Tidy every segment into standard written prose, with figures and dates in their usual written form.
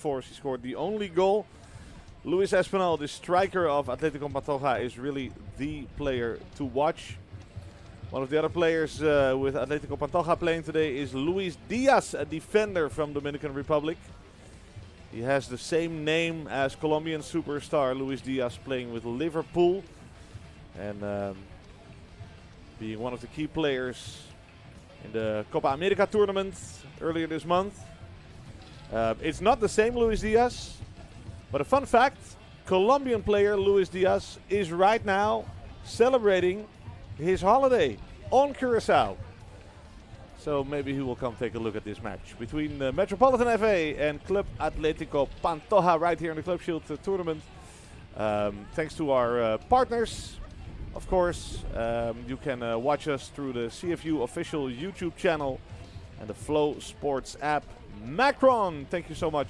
Force. He scored the only goal. Luis Espinal, the striker of Atletico Pantoja, is really the player to watch. One of the other players with Atletico Pantoja playing today is Luis Diaz, a defender from Dominican Republic. He has the same name as Colombian superstar Luis Diaz, playing with Liverpool and being one of the key players in the Copa America tournament earlier this month. It's not the same Luis Diaz, but a fun fact, Colombian player Luis Diaz is right now celebrating his holiday on Curacao. So maybe he will come take a look at this match between Metropolitan FA and Club Atletico Pantoja right here in the Club Shield tournament. Thanks to our partners, of course. You can watch us through the CFU official YouTube channel and the Flow Sports app. Macron, thank you so much.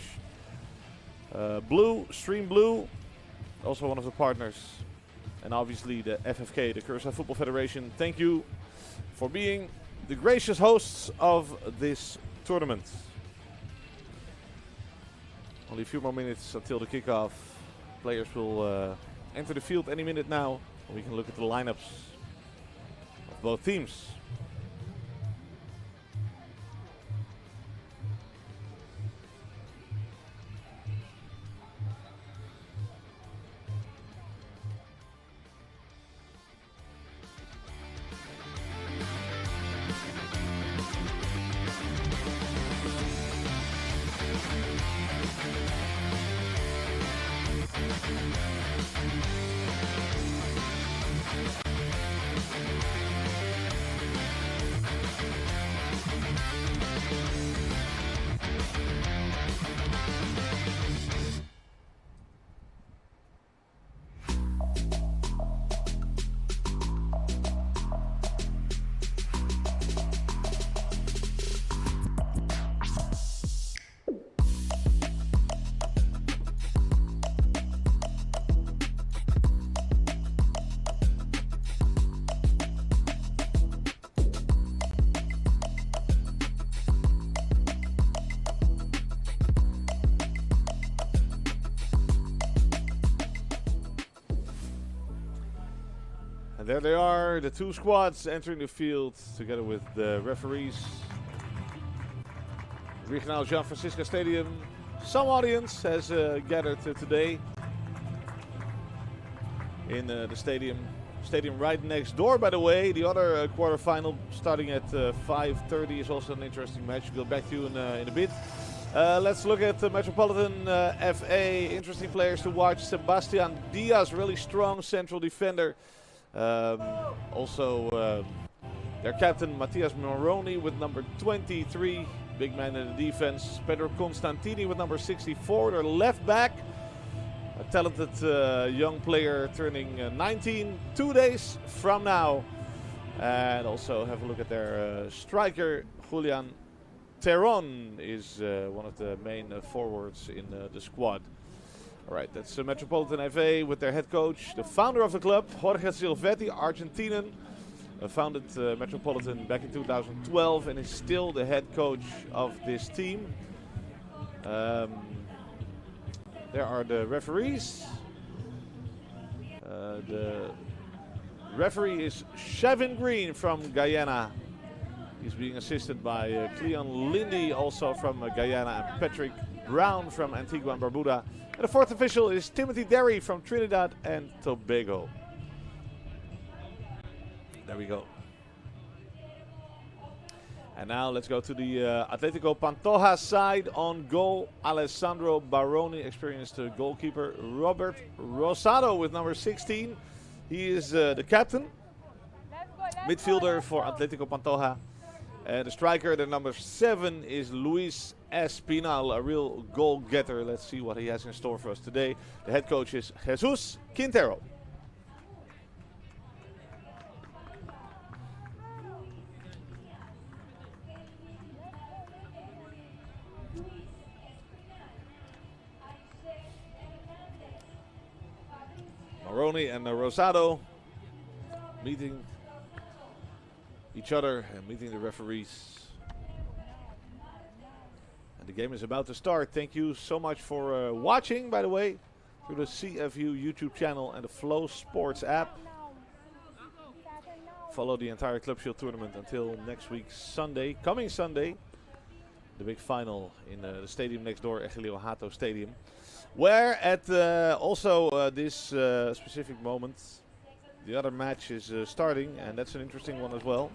Blue, Stream Blue, also one of the partners. And obviously the FFK, the Curacao Football Federation. Thank you for being the gracious hosts of this tournament. Only a few more minutes until the kickoff. Players will enter the field any minute now. We can look at the lineups of both teams. And there they are, the two squads entering the field together with the referees. Regional Jean Francisco Stadium. Some audience has gathered today in the stadium. Stadium right next door, by the way. The other quarterfinal starting at 5:30 is also an interesting match. We'll get back to you in a bit. Let's look at the Metropolitan FA. Interesting players to watch. Sebastian Diaz, really strong central defender. Also their captain Matias Moroni with number 23, big man in the defense. Pedro Constantini with number 64, their left back, a talented young player turning 19 2 days from now. And also have a look at their striker Julian Terron is one of the main forwards in the squad. All right, that's Metropolitan FA with their head coach, the founder of the club, Jorge Silvetti, Argentinian. Founded Metropolitan back in 2012 and is still the head coach of this team. There are the referees. The referee is Chevin Green from Guyana. He's being assisted by Cleon Lindy, also from Guyana, and Patrick Brown from Antigua and Barbuda. And the fourth official is Timothy Derry from Trinidad and Tobago. There we go. And now let's go to the Atletico Pantoja side. On goal, Alessandro Baroni, experienced goalkeeper. Robert Rosado with number 16. He is the captain. Midfielder for Atletico Pantoja. And the striker, the number 7, is Luis Espinal, a real goal-getter. Let's see what he has in store for us today. The head coach is Jesus Quintero. Moroni and Rosado meeting each other and meeting the referees. And the game is about to start. Thank you so much for watching, by the way, through the CFU YouTube channel and the Flow Sports app. Follow the entire Club Shield tournament until next week, Sunday, coming Sunday. The big final in the stadium next door, Echilio Hato Stadium. Where at this specific moment, the other match is starting, and that's an interesting one as well.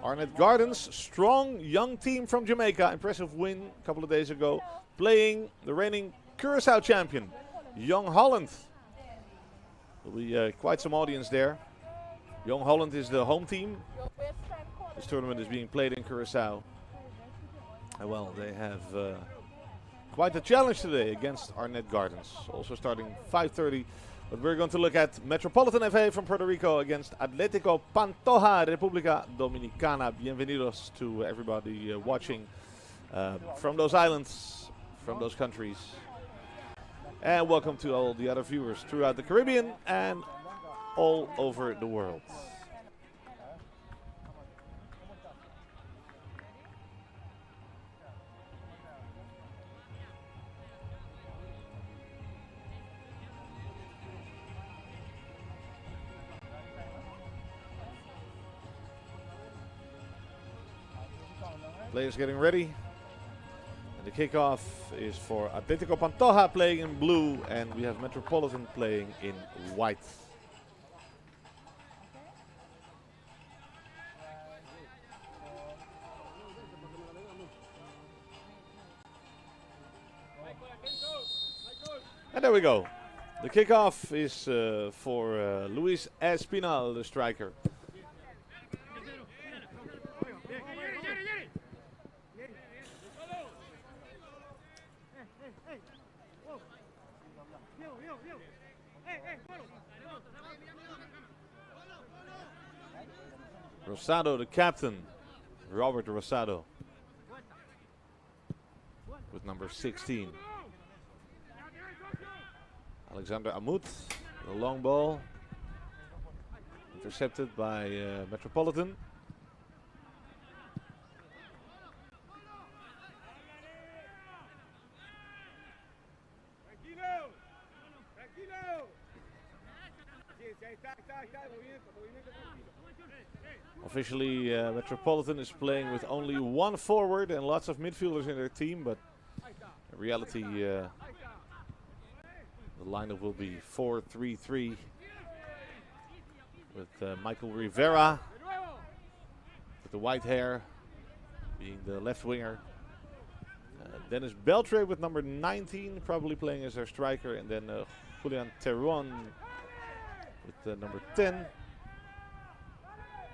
Arnett Gardens, strong young team from Jamaica, impressive win a couple of days ago, playing the reigning Curaçao champion, Young Holland. There'll be quite some audience there. Young Holland is the home team. This tournament is being played in Curaçao. And well, they have quite a challenge today against Arnett Gardens. Also starting 5:30. But we're going to look at Metropolitan FA from Puerto Rico against Atletico Pantoja, República Dominicana. Bienvenidos to everybody watching from those islands, from those countries. And welcome to all the other viewers throughout the Caribbean and all over the world. Players getting ready. And the kickoff is for Atletico Pantoja playing in blue, and we have Metropolitan playing in white. And there we go. The kickoff is for Luis Espinal, the striker. Rosado, the captain, Robert Rosado, with number 16. Alexander Amut, the long ball, intercepted by Metropolitan. Officially, Metropolitan is playing with only one forward and lots of midfielders in their team, but in reality, the lineup will be 4-3-3 with Michael Rivera with the white hair being the left winger. Dennis Beltre with number 19 probably playing as their striker, and then Julian Teron with number 10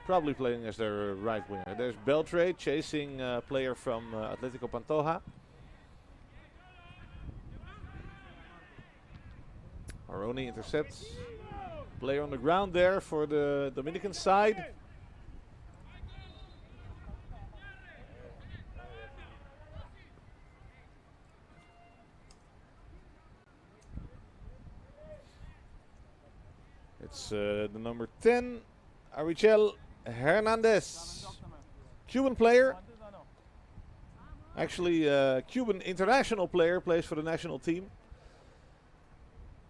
probably playing as their right winger. There's Beltre chasing a player from Atletico Pantoja. Aroni intercepts. Player on the ground there for the Dominican side. It's the number 10, Arichel Hernandez, Cuban player. Actually, Cuban international player, plays for the national team.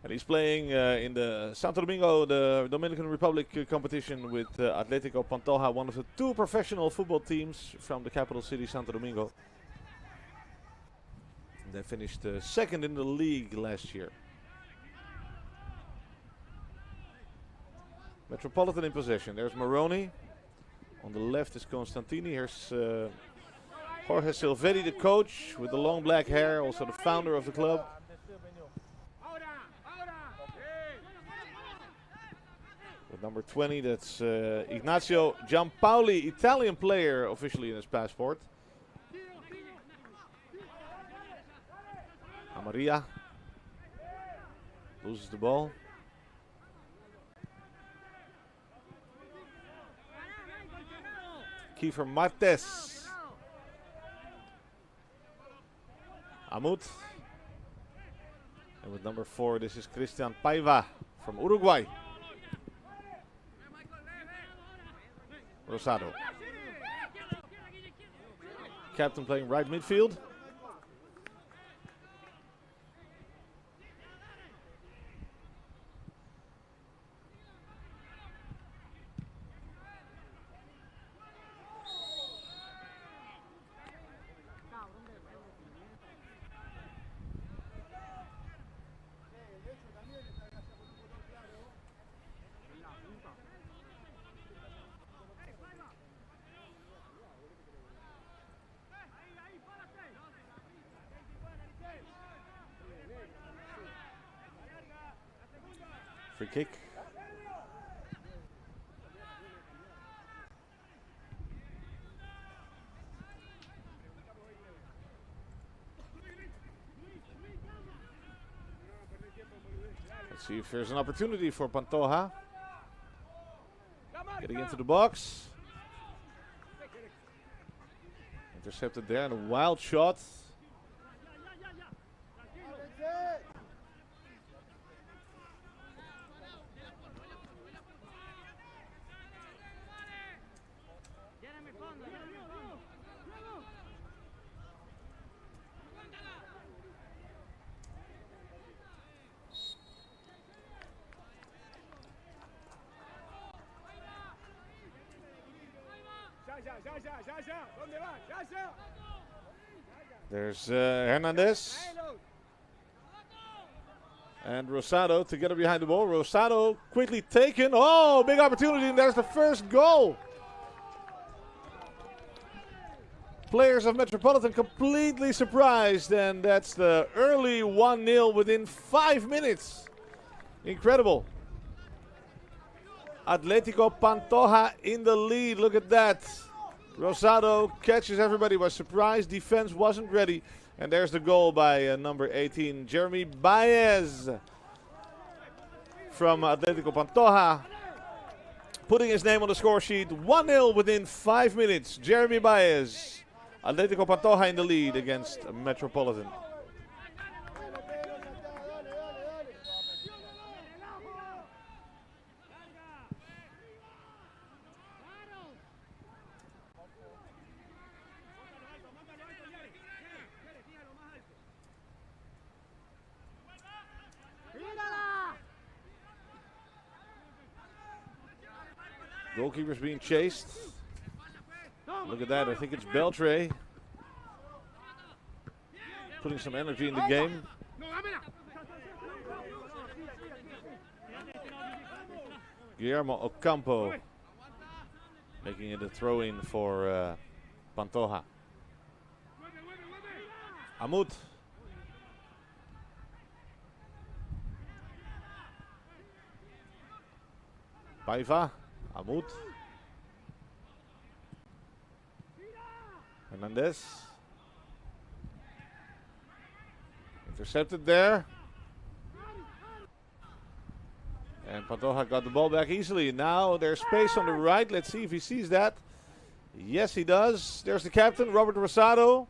And he's playing in the Santo Domingo, the Dominican Republic competition with Atletico Pantoja, one of the two professional football teams from the capital city, Santo Domingo. And they finished second in the league last year. Metropolitan in possession. There's Moroni. On the left is Constantini. Here's Jorge Silvetti, the coach, with the long black hair, also the founder of the club. With number 20, that's Ignacio Giampaoli, Italian player officially in his passport. Amaria loses the ball. Kiefer Martes. Amut. And with number 4, this is Cristian Paiva from Uruguay. Rosado. Captain playing right midfield. Free kick. Let's see if there's an opportunity for Pantoja. Getting into the box. Intercepted there and a wild shot. There's Hernandez and Rosado together behind the ball. Rosado quickly taken. Oh, big opportunity, and there's the first goal. Players of Metropolitan completely surprised, and that's the early 1-0 within 5 minutes. Incredible. Atletico Pantoja in the lead. Look at that. Rosado catches everybody, was surprised. Defense wasn't ready. And there's the goal by number 18, Jeremy Baez from Atletico Pantoja. Putting his name on the score sheet. 1-0 within 5 minutes. Jeremy Baez. Atletico Pantoja in the lead against Metropolitan. Goalkeeper's being chased. Look at that, I think it's Beltre. Putting some energy in the game. Guillermo Ocampo making it a throw-in for Pantoja. Amut. Paiva. Amut. Hernandez. Intercepted there. And Pantoja got the ball back easily. Now there's space on the right. Let's see if he sees that. Yes, he does. There's the captain, Robert Rosado.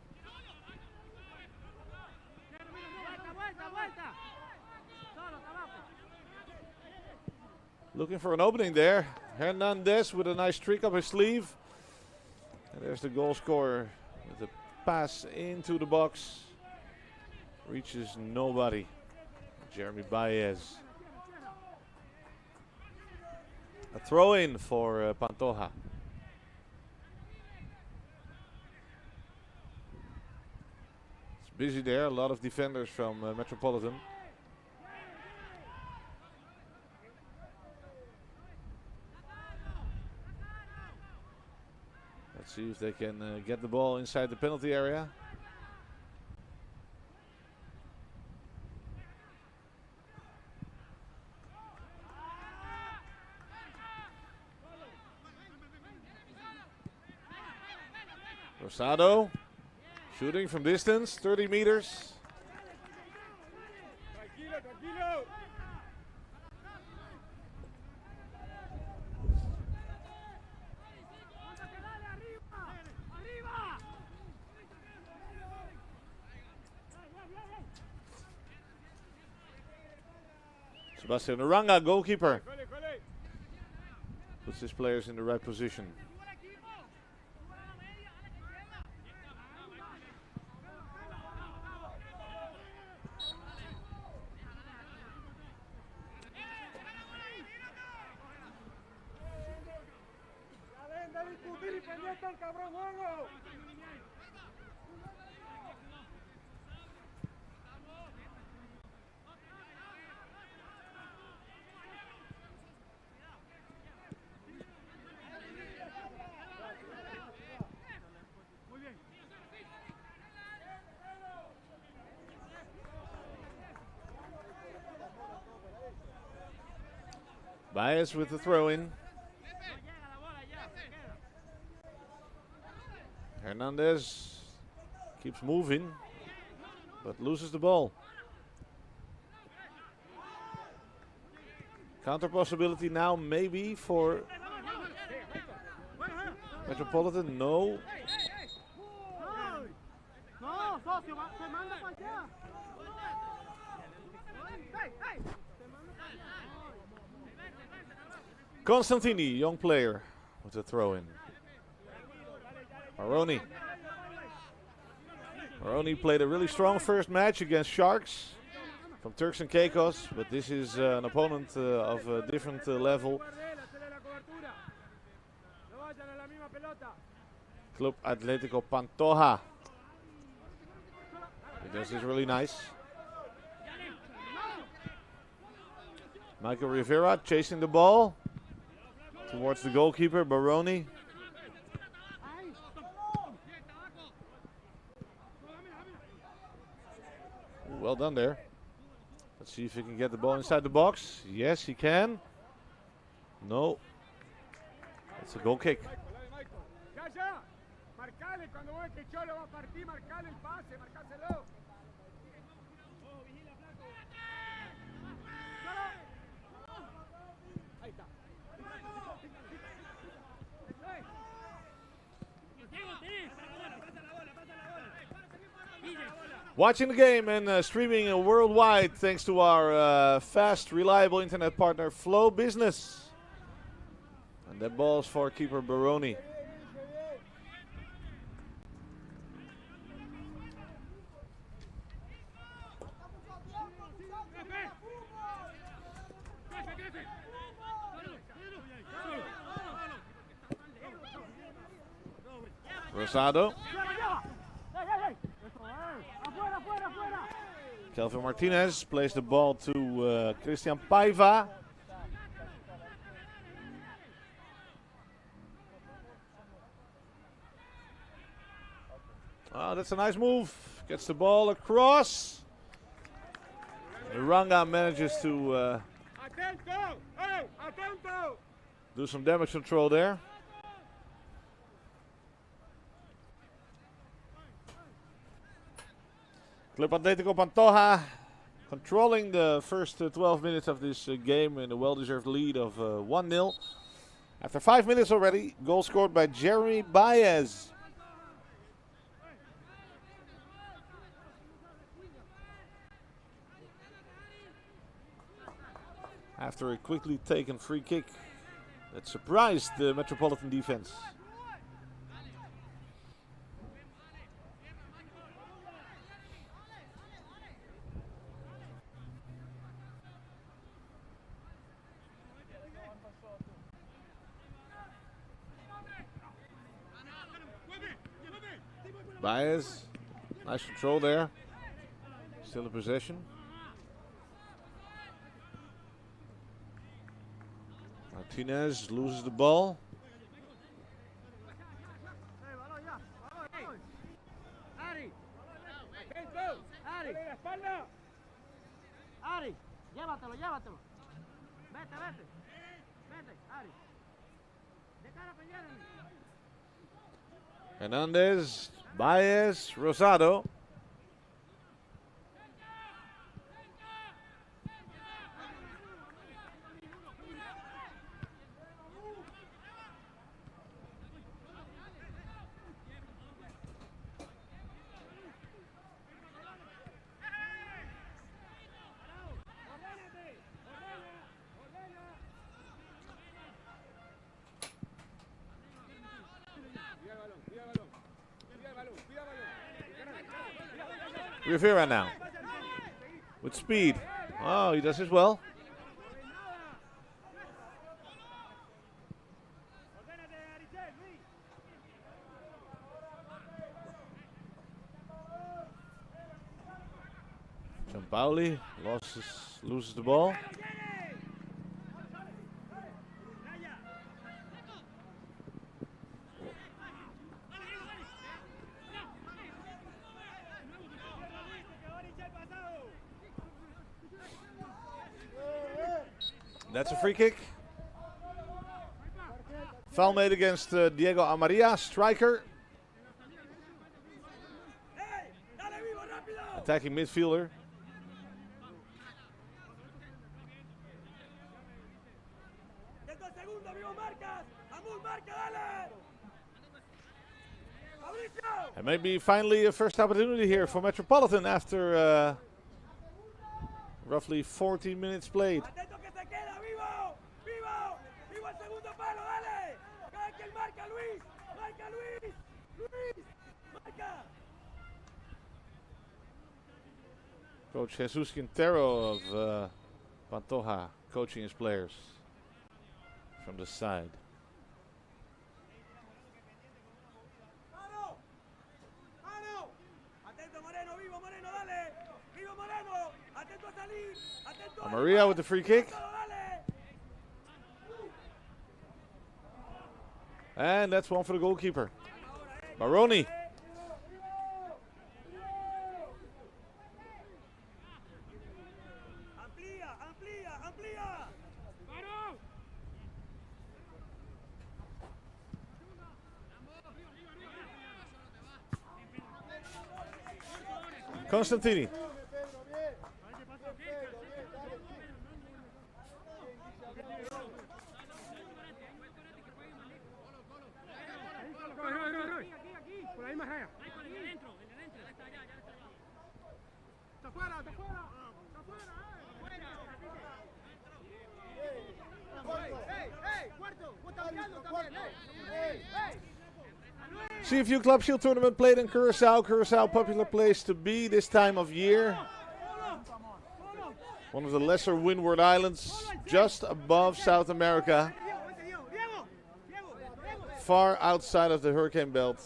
Looking for an opening there. Hernandez with a nice trick up his sleeve. And there's the goal scorer with a pass into the box. Reaches nobody. Jeremy Baez. A throw-in for Pantoja. It's busy there. A lot of defenders from Metropolitan. Let's see if they can get the ball inside the penalty area. Rosado shooting from distance, 30 meters. Sebastian Uranga, goalkeeper, puts his players in the right position. Baez with the throw in. Hernandez keeps moving, but loses the ball. Counter possibility now, maybe for Metropolitan. No. Constantini, young player, with the throw in. Maroni. Maroni played a really strong first match against Sharks from Turks and Caicos, but this is an opponent of a different level. Club Atletico Pantoja. This is really nice. Michael Rivera chasing the ball towards the goalkeeper, Baroni. Well done there. Let's see if he can get the ball inside the box. Yes, he can. No. It's a goal kick. Watching the game and streaming worldwide thanks to our fast, reliable internet partner Flow Business. And that ball is for keeper Baroni. Rosado. Kelvin Martinez plays the ball to Christian Paiva. Oh, that's a nice move. Gets the ball across. Ranga manages to do some damage control there. Club Atletico Pantoja controlling the first 12 minutes of this game in a well-deserved lead of 1-0. After 5 minutes already, goal scored by Jeremy Baez. After a quickly taken free kick that surprised the Metropolitan defense. Baez, nice control there. Still in possession. Martinez loses the ball. Ari, llévatelo, llévatelo. Vete, vete. Vete, Ari. De cara a Peñarol. Hernandez, Baez, Rosado. Rivera now with speed. Oh, he does as well. Gianpaoli loses the ball. That's a free kick. Foul made against Diego Amaria, striker. Attacking midfielder. And maybe finally a first opportunity here for Metropolitan after roughly 40 minutes played. Coach Jesus Quintero of Pantoja coaching his players from the side. Maria with the free kick. And that's one for the goalkeeper. Maroni. Constantini. CFU Club Shield Tournament played in Curacao. Curacao, popular place to be this time of year. One of the lesser windward islands just above South America. Far outside of the hurricane belt.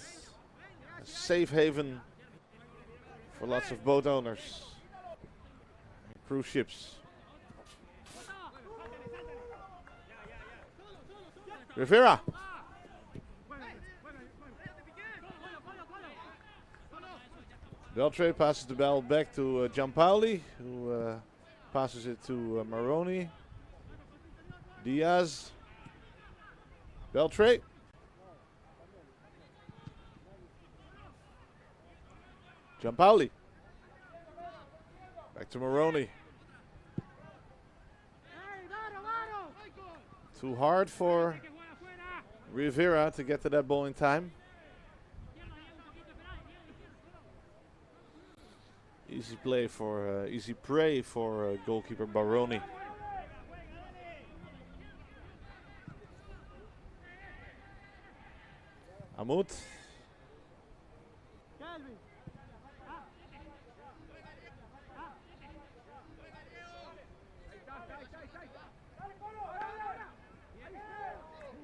A safe haven for lots of boat owners and cruise ships. Rivera. Beltre passes the ball back to Giampaoli, who passes it to Maroni. Diaz. Beltre. Giampaoli. Back to Maroni. Too hard for Rivera to get to that ball in time. Easy prey for goalkeeper Baroni. Amut.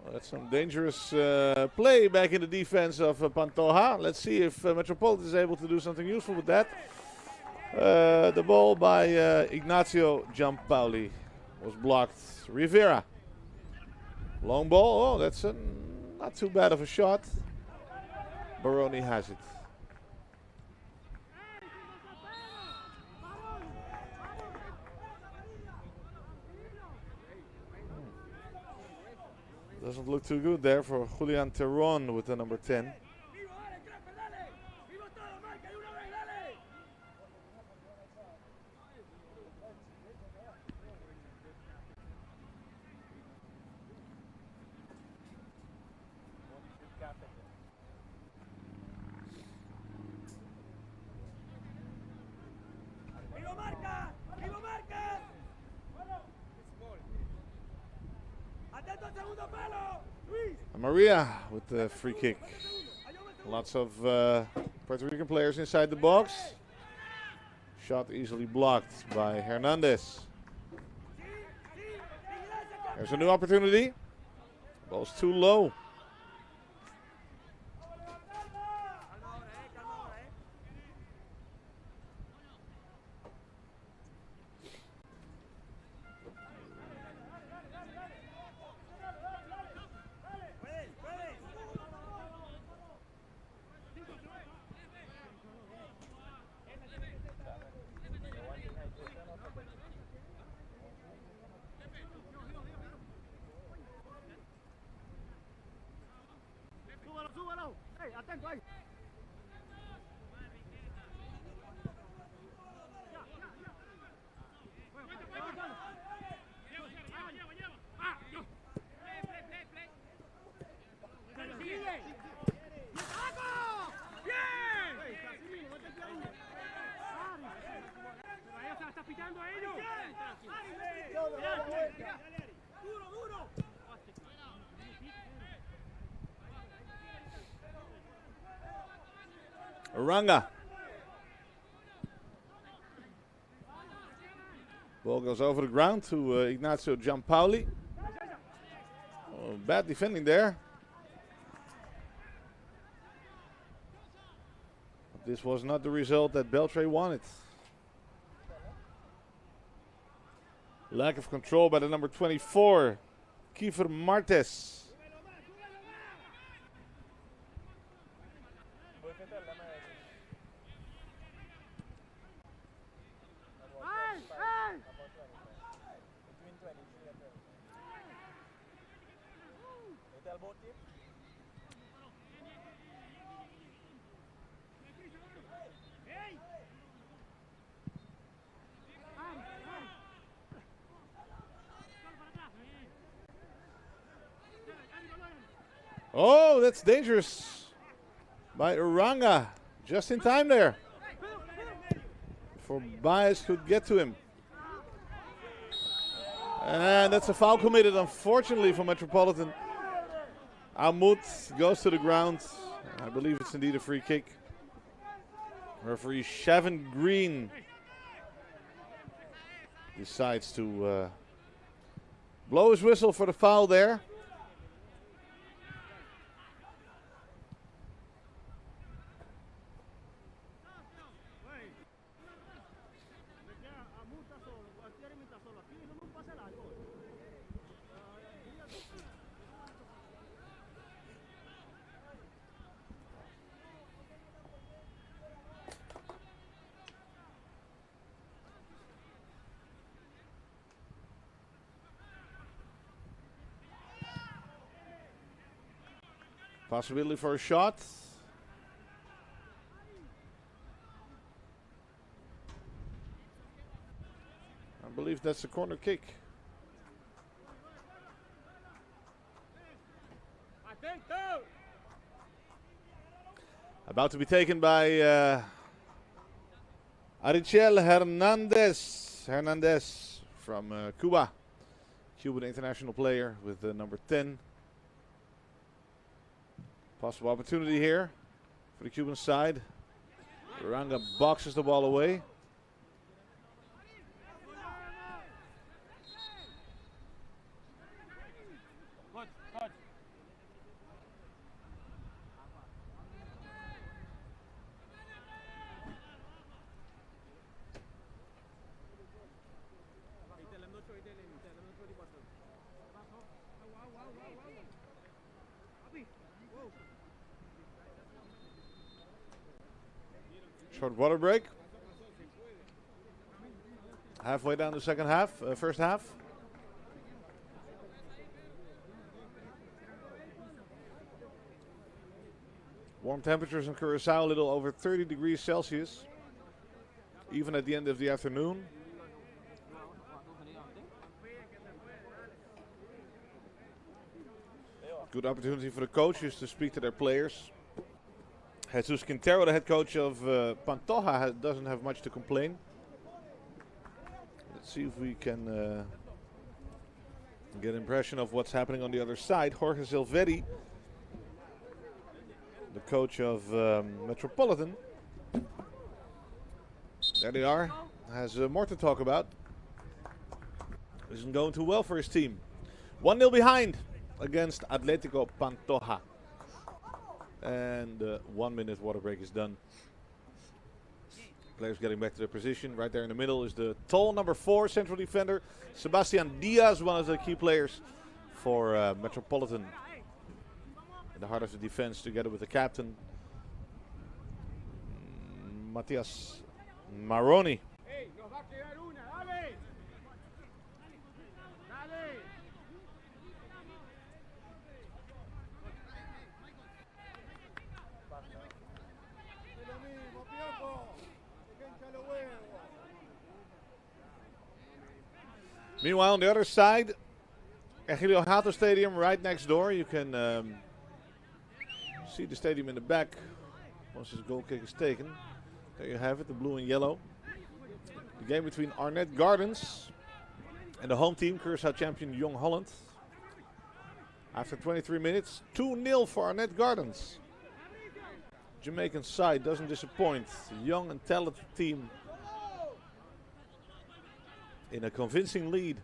Well, that's some dangerous play back in the defense of Pantoja. Let's see if Metropolitan is able to do something useful with that. The ball by Ignacio Giampaoli was blocked. Rivera. Long ball. Oh, that's not too bad of a shot. Baroni has it. Doesn't look too good there for Julian Terron with the number 10. Maria with the free kick. Lots of Puerto Rican players inside the box. Shot easily blocked by Hernandez. There's a new opportunity. Ball's too low. Hey, atento ahí. Uranga. Ball goes over the ground to Ignacio Giampaoli. Oh, bad defending there. This was not the result that Beltray wanted. Lack of control by the number 24, Kiefer Martes. Oh, that's dangerous by Uranga. Just in time there. Before Baez could get to him. And that's a foul committed, unfortunately, for Metropolitan. Amut goes to the ground. I believe it's indeed a free kick. Referee Shavin Green decides to blow his whistle for the foul there. Possibility for a shot. I believe that's a corner kick. About to be taken by Arichel Hernandez from Cuba. Cuban international player with the number 10. Possible opportunity here for the Cuban side. Uranga boxes the ball away. Short water break. Halfway down the second half, first half. Warm temperatures in Curaçao, a little over 30 degrees Celsius, even at the end of the afternoon. Good opportunity for the coaches to speak to their players. Jesus Quintero, the head coach of Pantoja, doesn't have much to complain. Let's see if we can get an impression of what's happening on the other side. Jorge Silvetti, the coach of Metropolitan. There they are. Has more to talk about. Isn't going too well for his team. 1-0 behind against Atletico Pantoja. And 1 minute water break is done. Players getting back to their position. Right there in the middle is the tall number 4 central defender, Sebastian Diaz, one of the key players for Metropolitan. In the heart of the defense, together with the captain, Matias Maroni. Meanwhile, on the other side, Egidio Hato Stadium right next door. You can see the stadium in the back once his goal kick is taken. There you have it, the blue and yellow. The game between Arnett Gardens and the home team, Curaçao champion Young Holland. After 23 minutes, 2-0 for Arnett Gardens. Jamaican side doesn't disappoint. Young and talented team in a convincing lead.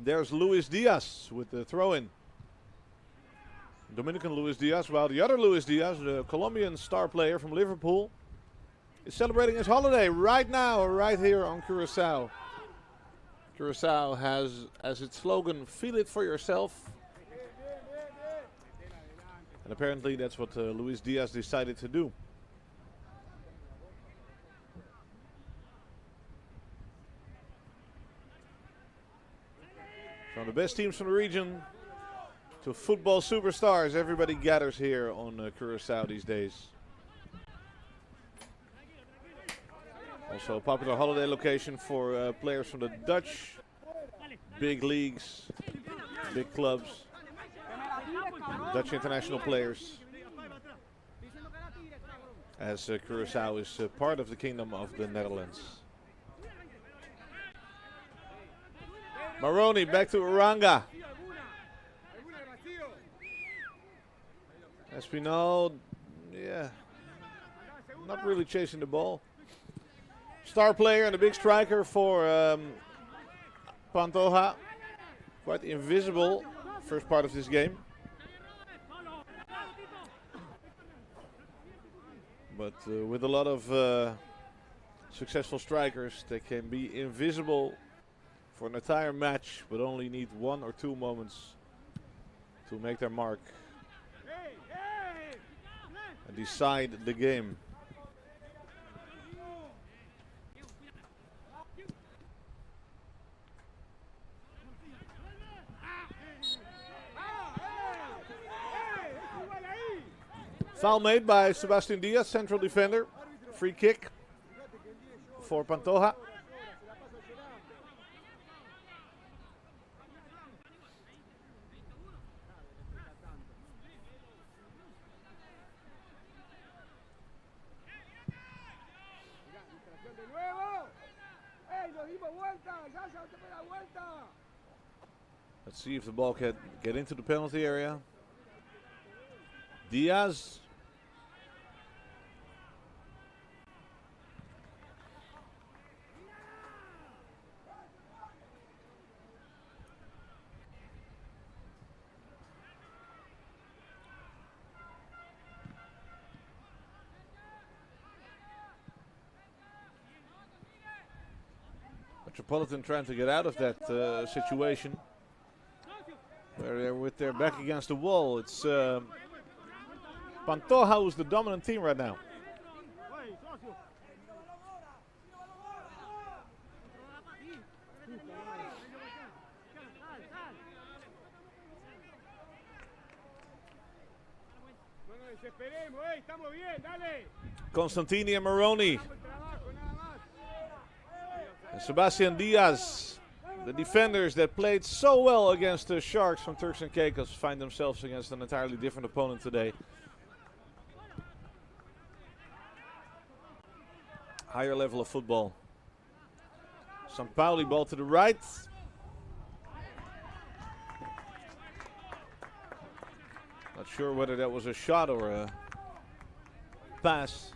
There's Luis Diaz with the throw-in. Dominican Luis Diaz, while the other Luis Diaz, the Colombian star player from Liverpool, is celebrating his holiday right now, right here on Curaçao. Curaçao has as its slogan, "Feel it for yourself." And apparently that's what Luis Diaz decided to do. From the best teams from the region to football superstars, everybody gathers here on Curaçao these days. Also a popular holiday location for players from the Dutch big leagues, big clubs, Dutch international players, as Curaçao is part of the Kingdom of the Netherlands. Maroney back to Uranga. Espinal, yeah, not really chasing the ball. Star player and a big striker for Pantoja. Quite invisible first part of this game. But with a lot of successful strikers, they can be invisible for an entire match, but only need 1 or 2 moments to make their mark and decide the game. Foul made by Sebastian Diaz, central defender. Free kick for Pantoja. Let's see if the ball can get into the penalty area. Diaz. Metropolitan trying to get out of that situation where they're with their back against the wall. It's Pantoja who's the dominant team right now. Constantini and Maroney. And Sebastian Diaz, the defenders that played so well against the Sharks from Turks and Caicos, find themselves against an entirely different opponent today. Higher level of football. Sampaoli ball to the right. Not sure whether that was a shot or a pass.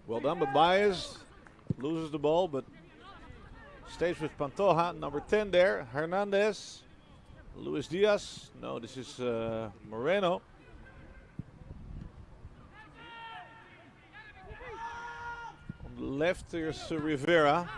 Well done, but Baez loses the ball, but stays with Pantoja. Number 10 there, Hernandez. Luis Diaz. No, this is Moreno. On the left, there's Rivera.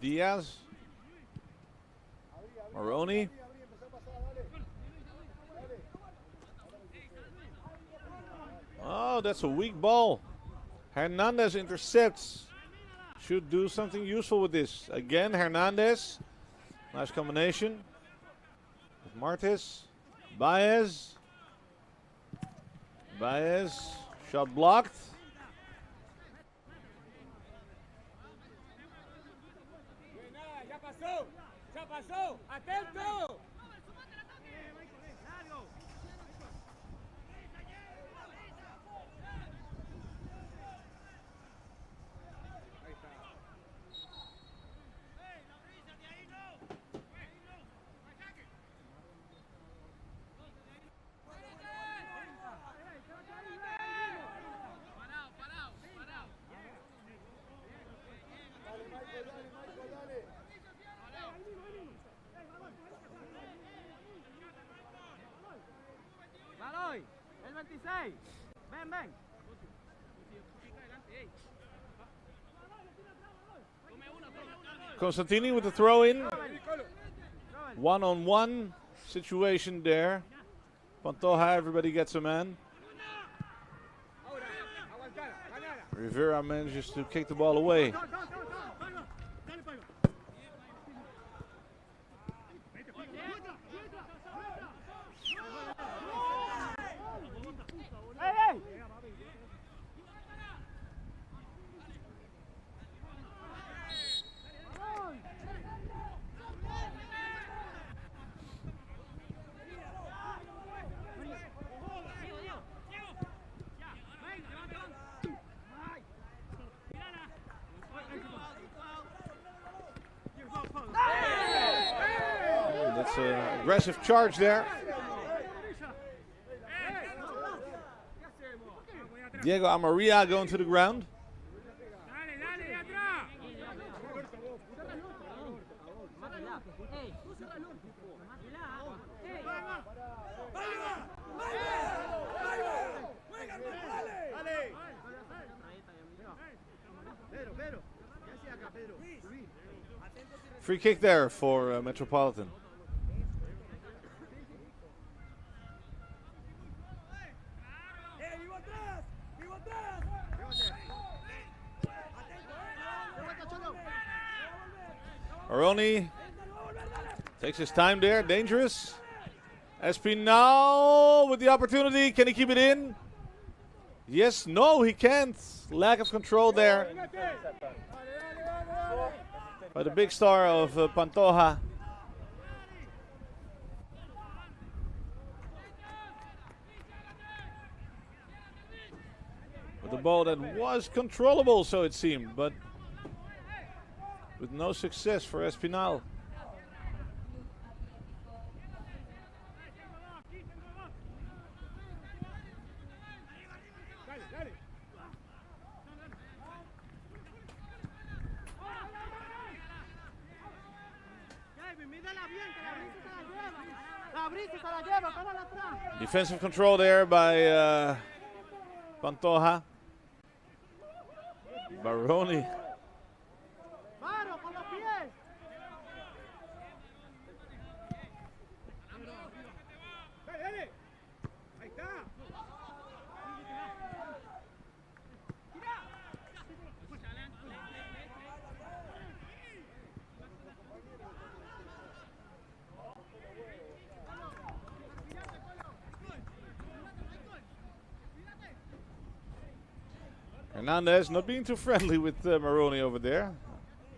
Diaz. Maroney. Oh, that's a weak ball. Hernandez intercepts. Should do something useful with this. Again, Hernandez. Nice combination. With Martis. Baez. Baez. Shot blocked. ¡Ya pasó! ¡Atento! El 26. Ven, ven. Constantini with the throw in. One-on-one situation there. Pantoja, everybody gets a man. Rivera manages to kick the ball away. That's an aggressive charge there. Diego Amaria going to the ground. Free kick there for Metropolitan. Aroni takes his time there, dangerous. Espinal with the opportunity, can he keep it in? Yes, no, he can't. Lack of control there by the big star of Pantoja. With the ball that was controllable, so it seemed, but with no success for Espinal. Defensive control there by Pantoja. Baroni. Hernandez not being too friendly with Maroni over there.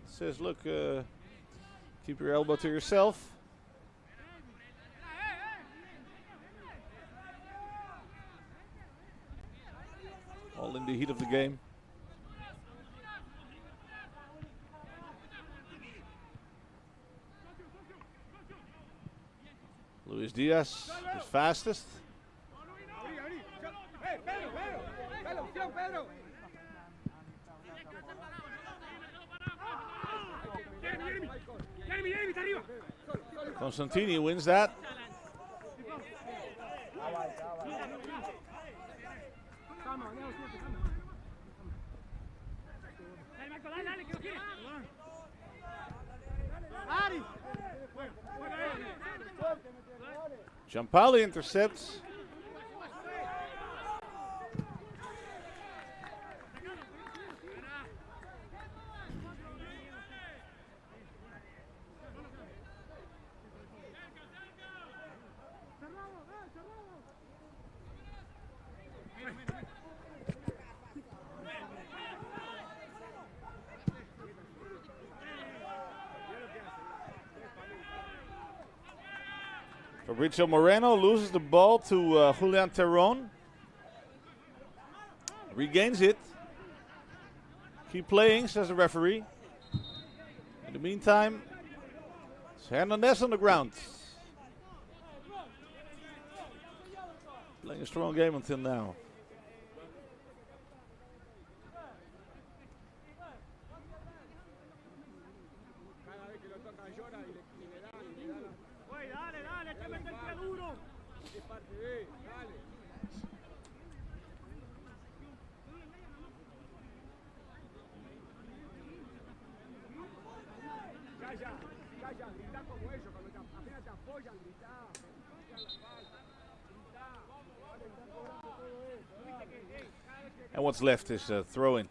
Says, look, keep your elbow to yourself. All in the heat of the game. Luis Diaz is fastest. Constantini wins that. Giampali intercepts. Fabrizio Moreno loses the ball to Julian Terron. Regains it. Keep playing, says the referee. In the meantime, it's Hernandez on the ground. Playing a strong game until now. And what's left is throw-in.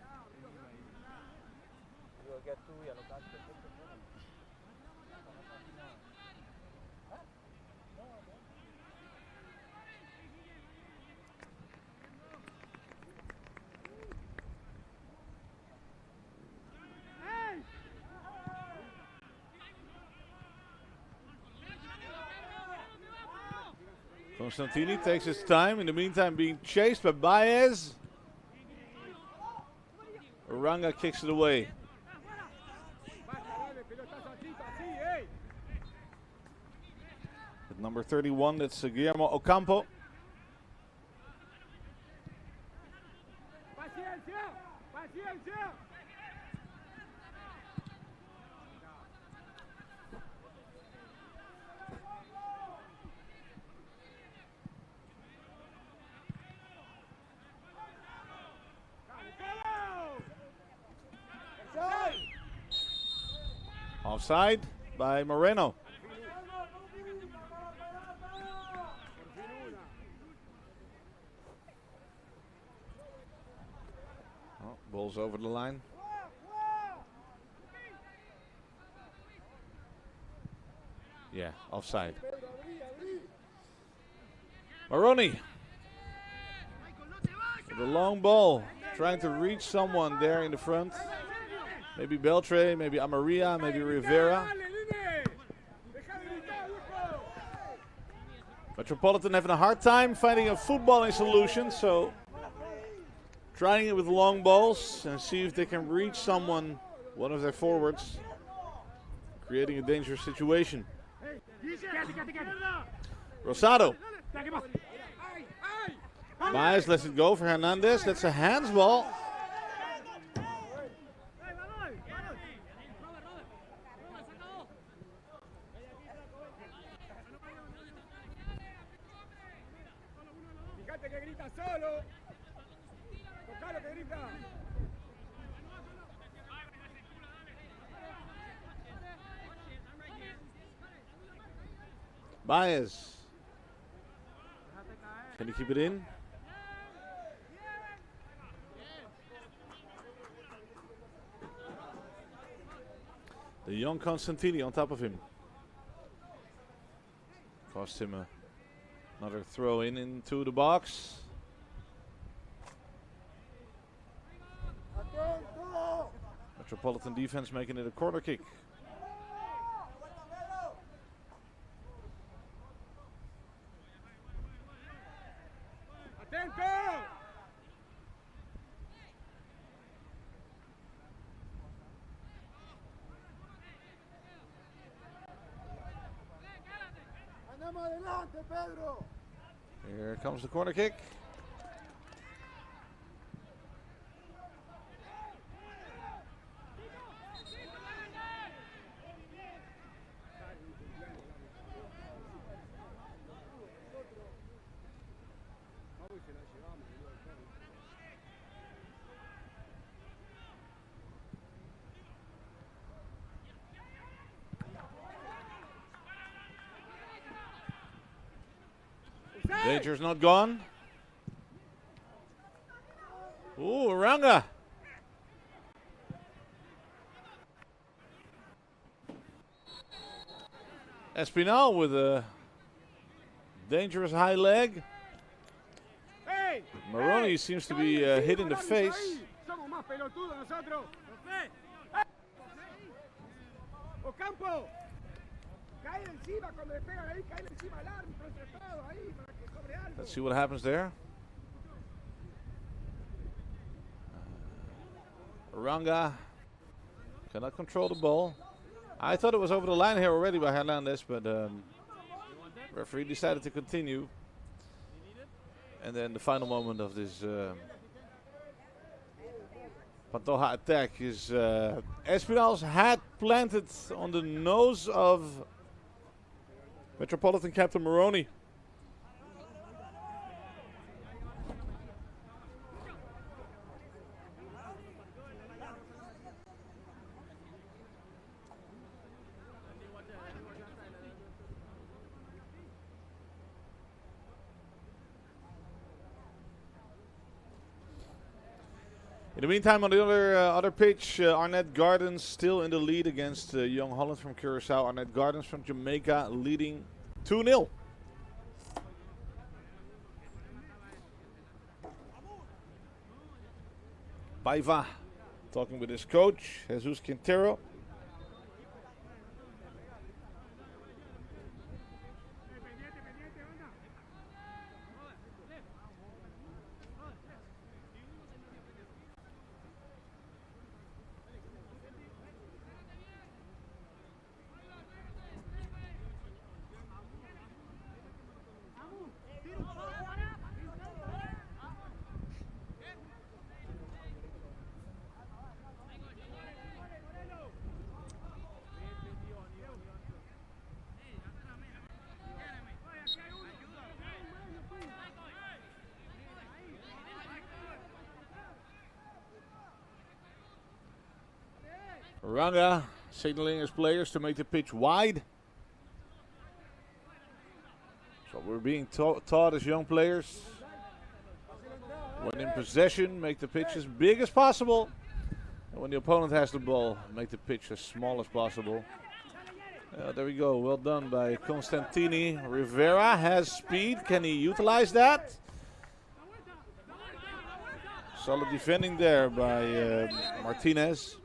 Constantini takes his time, in the meantime being chased by Baez. Uranga kicks it away. At number 31, that's Guillermo Ocampo. Offside by Moreno. Oh, ball's over the line. Yeah, offside. Maroni with a long ball, trying to reach someone there in the front. Maybe Beltre, maybe Amaria, maybe Rivera. Metropolitan having a hard time finding a footballing solution, so trying it with long balls and see if they can reach someone, one of their forwards, creating a dangerous situation. Rosado. Baez lets it go for Hernandez. That's a handsball. Baez. Can he keep it in? The young Constantini on top of him. Cost him another throw in into the box. Metropolitan defense making it a corner kick. Atento! Andamos adelante, Pedro. Here comes the corner kick. Danger's not gone. Ooh, Aranga. Espinal with a dangerous high leg. Hey, Maroney seems to be hit in the face. Somos más pelotudos nosotros. Ocampo, cae encima cuando le pegan ahí, cae encima al árbitro entre todos ahí para que cobre algo. Let's see what happens there. Aranga cannot control the ball. I thought it was over the line here already by Hernandez, but referee decided to continue. And then the final moment of this Pantoja attack is Espinal's hat planted on the nose of Metropolitan captain Maroney. In the meantime, on the other pitch, Arnett Gardens still in the lead against Young Holland from Curaçao. Arnett Gardens from Jamaica leading 2-0. Paiva talking with his coach, Jesus Quintero. Aranga signaling his players to make the pitch wide. So we're being taught as young players. When in possession, make the pitch as big as possible. And when the opponent has the ball, make the pitch as small as possible. There we go. Well done by Constantini. Rivera has speed. Can he utilize that? Solid defending there by Martinez.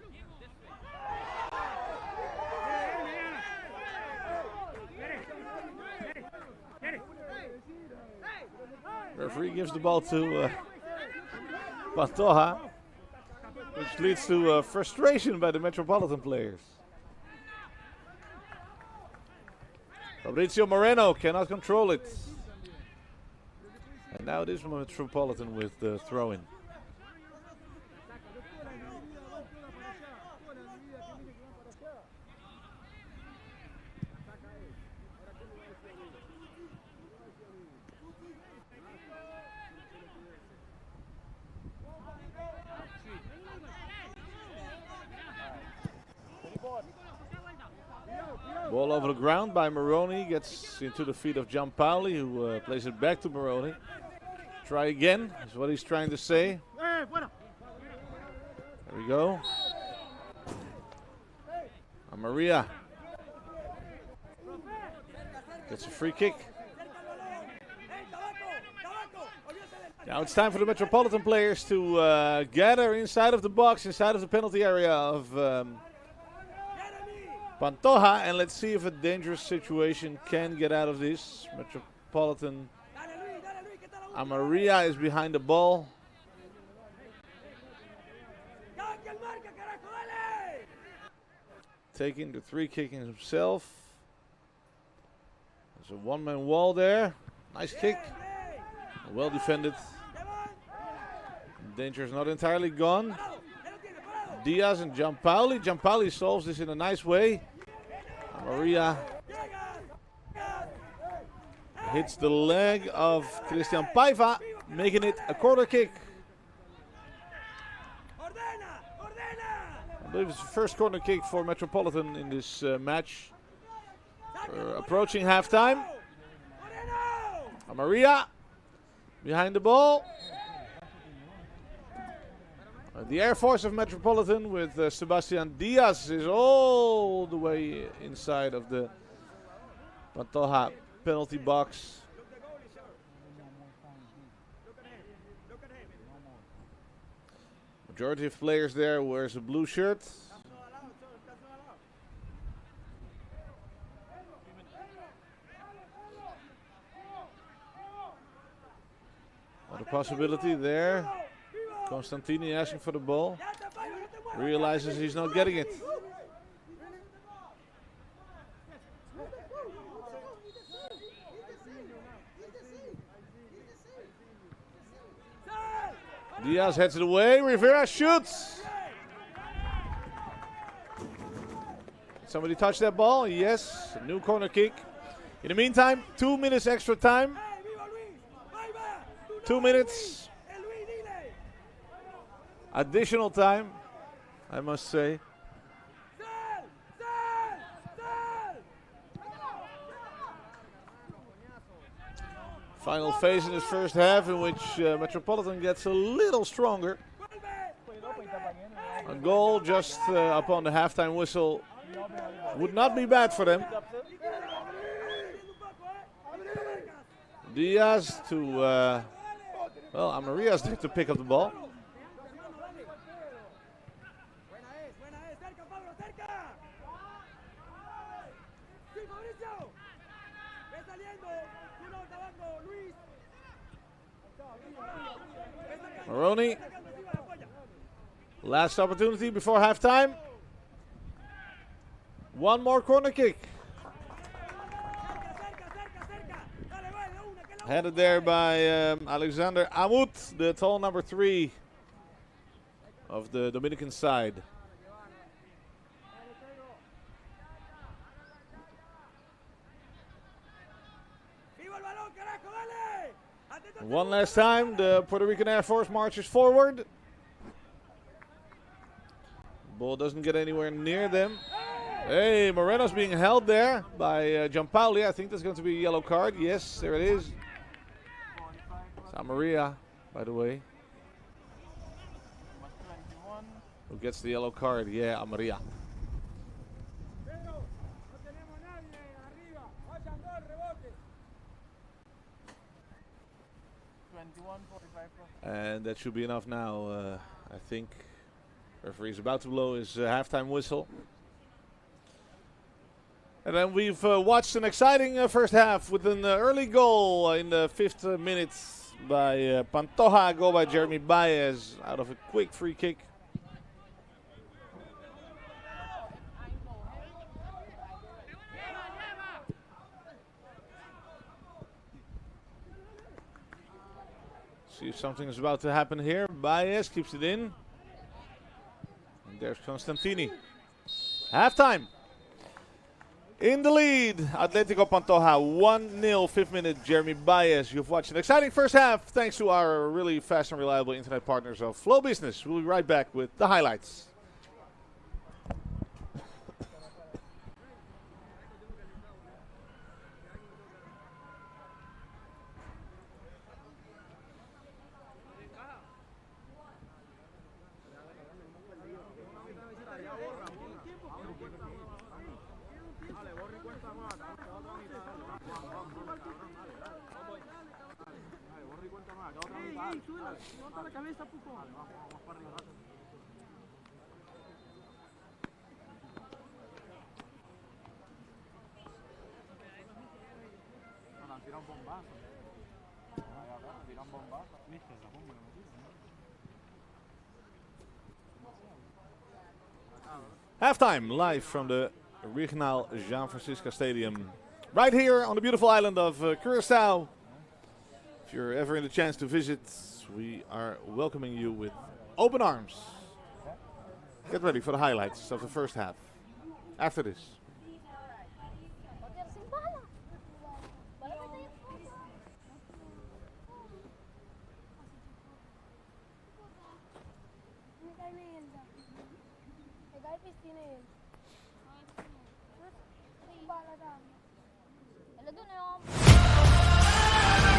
Referee gives the ball to Pantoja, which leads to frustration by the Metropolitan players. Fabrizio Moreno cannot control it. And now it is Metropolitan with the throw-in. Ball over the ground by Maroney, gets into the feet of Gianpaoli, who plays it back to Maroney. Try again, is what he's trying to say. There we go. And Maria gets a free kick. Now it's time for the Metropolitan players to gather inside of the box, inside of the penalty area of Pantoja, and let's see if a dangerous situation can get out of this. Metropolitan Amaria is behind the ball. Taking the free kick himself. There's a one-man wall there. Nice kick. Well defended. Danger is not entirely gone. Diaz and Gianpaoli. Gianpaoli solves this in a nice way. Maria hits the leg of Christian Paiva, making it a corner kick. I believe it's the first corner kick for Metropolitan in this match. We're approaching halftime. Maria behind the ball. The Air Force of Metropolitan with Sebastian Diaz is all the way inside of the Pantoja penalty box. Majority of players there wears a blue shirt. What a possibility there. Constantini asking for the ball. Realizes he's not getting it. Diaz heads it away. Rivera shoots. Somebody touch that ball? Yes. A new corner kick. In the meantime, 2 minutes extra time. 2 minutes. Additional time, I must say. Final phase in this first half in which Metropolitan gets a little stronger. A goal just upon the halftime whistle would not be bad for them. Diaz to, well, Amaria's there to pick up the ball. Maroney. Last opportunity before halftime. One more corner kick. Headed there by Alexander Amut, the tall number 3 of the Dominican side. One last time, the Puerto Rican Air Force marches forward. Ball doesn't get anywhere near them. Hey, Moreno's being held there by Gianpaoli. I think that's going to be a yellow card. Yes, there it is. It's Maria, by the way. Who gets the yellow card? Yeah, Maria. And that should be enough now, I think. Referee's about to blow his halftime whistle. And then we've watched an exciting first half with an early goal in the 5th minute by Pantoja. A goal by Jeremy Baez out of a quick free kick. See if something is about to happen here. Baez keeps it in. And there's Constantini. Halftime. In the lead, Atletico Pantoja 1-0, 5th minute, Jeremy Baez. You've watched an exciting first half thanks to our really fast and reliable internet partners of Flow Business. We'll be right back with the highlights. Ey, súbela, levanta la cabeza, Pupo. Tira un bombazo. Tira un bombazo. Viste esa bomba que me tira. Halftime live from the Regional Jean Francisco Stadium, right here on the beautiful island of Curaçao. If you're ever in the chance to visit, we are welcoming you with open arms. Get ready for the highlights of the first half. After this.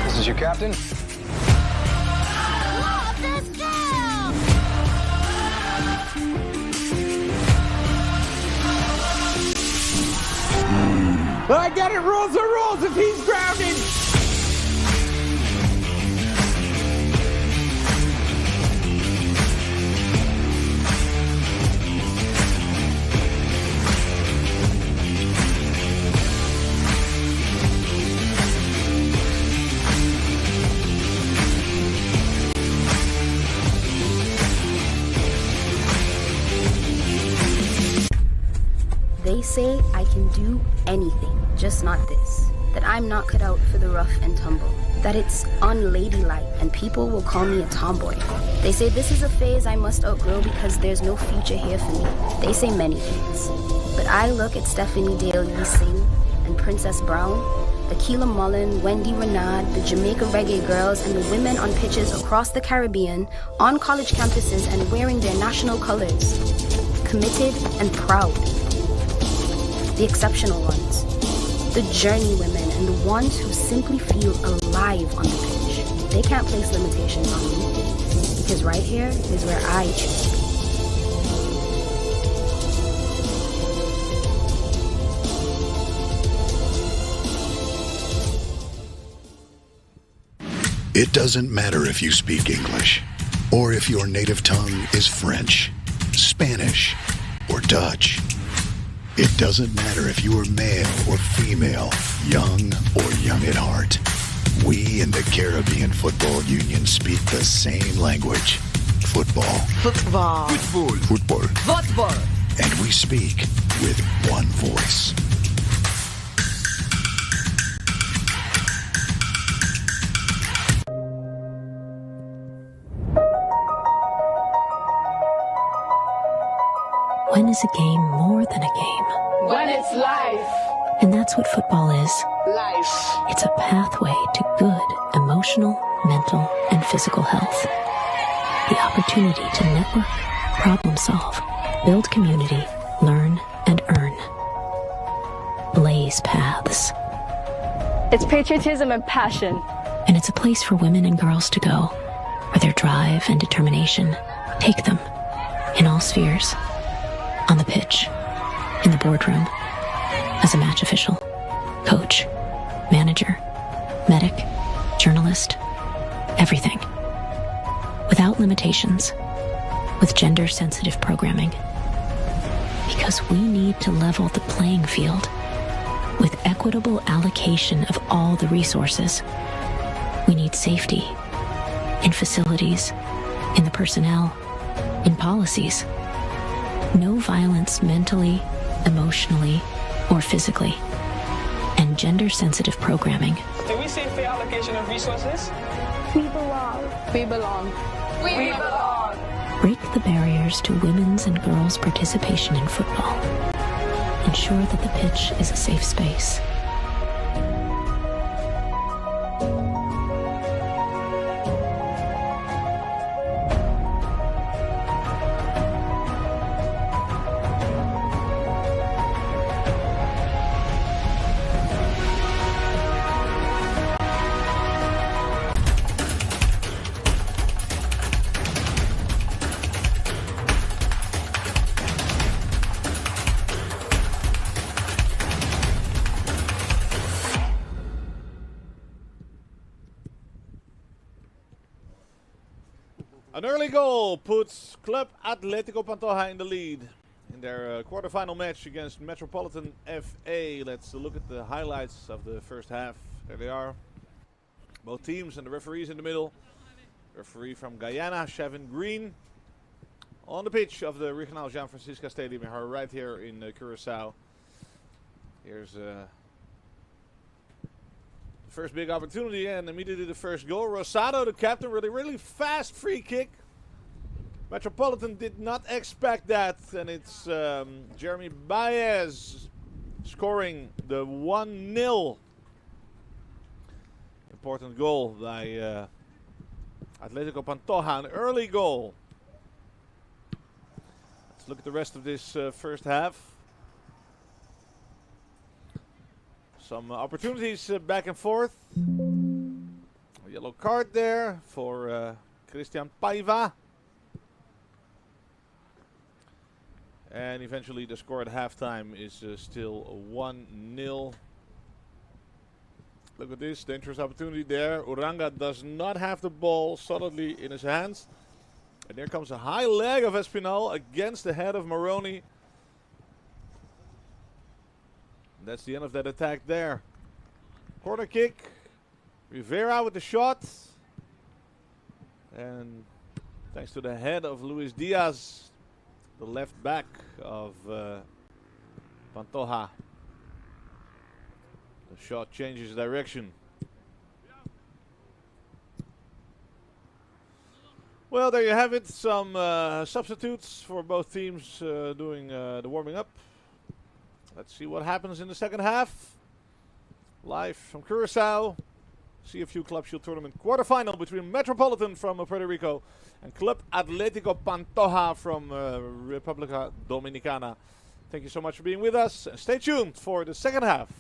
This is your captain? Love this girl! I get it, rules are rules if he's grounded! They say I can do anything, just not this. That I'm not cut out for the rough and tumble. That it's unladylike and people will call me a tomboy. They say this is a phase I must outgrow because there's no future here for me. They say many things. But I look at Stephanie Dale Yee Sing and Princess Brown, Akila Mullen, Wendy Renard, the Jamaica Reggae Girls, and the women on pitches across the Caribbean, on college campuses and wearing their national colors. Committed and proud. The exceptional ones, the journey women, and the ones who simply feel alive on the pitch. They can't place limitations on me, because right here is where I choose to be. It doesn't matter if you speak English, or if your native tongue is French, Spanish, or Dutch. It doesn't matter if you are male or female, young or young at heart. We in the Caribbean Football Union speak the same language. Football. Football. Football. Football. Football. And we speak with one voice. When is a game more than a game? When it's life. And that's what football is. Life. It's a pathway to good emotional, mental, and physical health. The opportunity to network, problem solve, build community, learn, and earn. Blaze paths. It's patriotism and passion. And it's a place for women and girls to go, where their drive and determination take them in all spheres. On the pitch, in the boardroom, as a match official, coach, manager, medic, journalist, everything. Without limitations, with gender-sensitive programming. Because we need to level the playing field with equitable allocation of all the resources. We need safety in facilities, in the personnel, in policies. No violence mentally, emotionally, or physically. And gender-sensitive programming. Do we say fair allocation of resources? We belong. We belong. We belong. Break the barriers to women's and girls' participation in football. Ensure that the pitch is a safe space. An early goal puts Club Atletico Pantoja in the lead in their quarterfinal match against Metropolitan FA. Let's look at the highlights of the first half. There they are. Both teams and the referees in the middle. Referee from Guyana, Chevin Green. On the pitch of the Regional Jean Francisca Stadium right here in Curaçao. Here's the first big opportunity and immediately the first goal. Rosado, the captain, really fast free kick. Metropolitan did not expect that, and it's Jeremy Baez scoring the 1-0. Important goal by Atletico Pantoja, an early goal. Let's look at the rest of this first half. Some opportunities back and forth. A yellow card there for Christian Paiva. And eventually the score at halftime is still 1-0. Look at this dangerous opportunity there. Uranga does not have the ball solidly in his hands. And there comes a high leg of Espinal against the head of Moroni. That's the end of that attack there. Corner kick. Rivera with the shot. And thanks to the head of Luis Diaz, the left back of Pantoja. The shot changes direction. Well, there you have it. Some substitutes for both teams doing the warming up. Let's see what happens in the second half. Live from Curaçao. CFU Club Shield Tournament quarterfinal between Metropolitan from Puerto Rico and Club Atletico Pantoja from República Dominicana. Thank you so much for being with us. And stay tuned for the second half.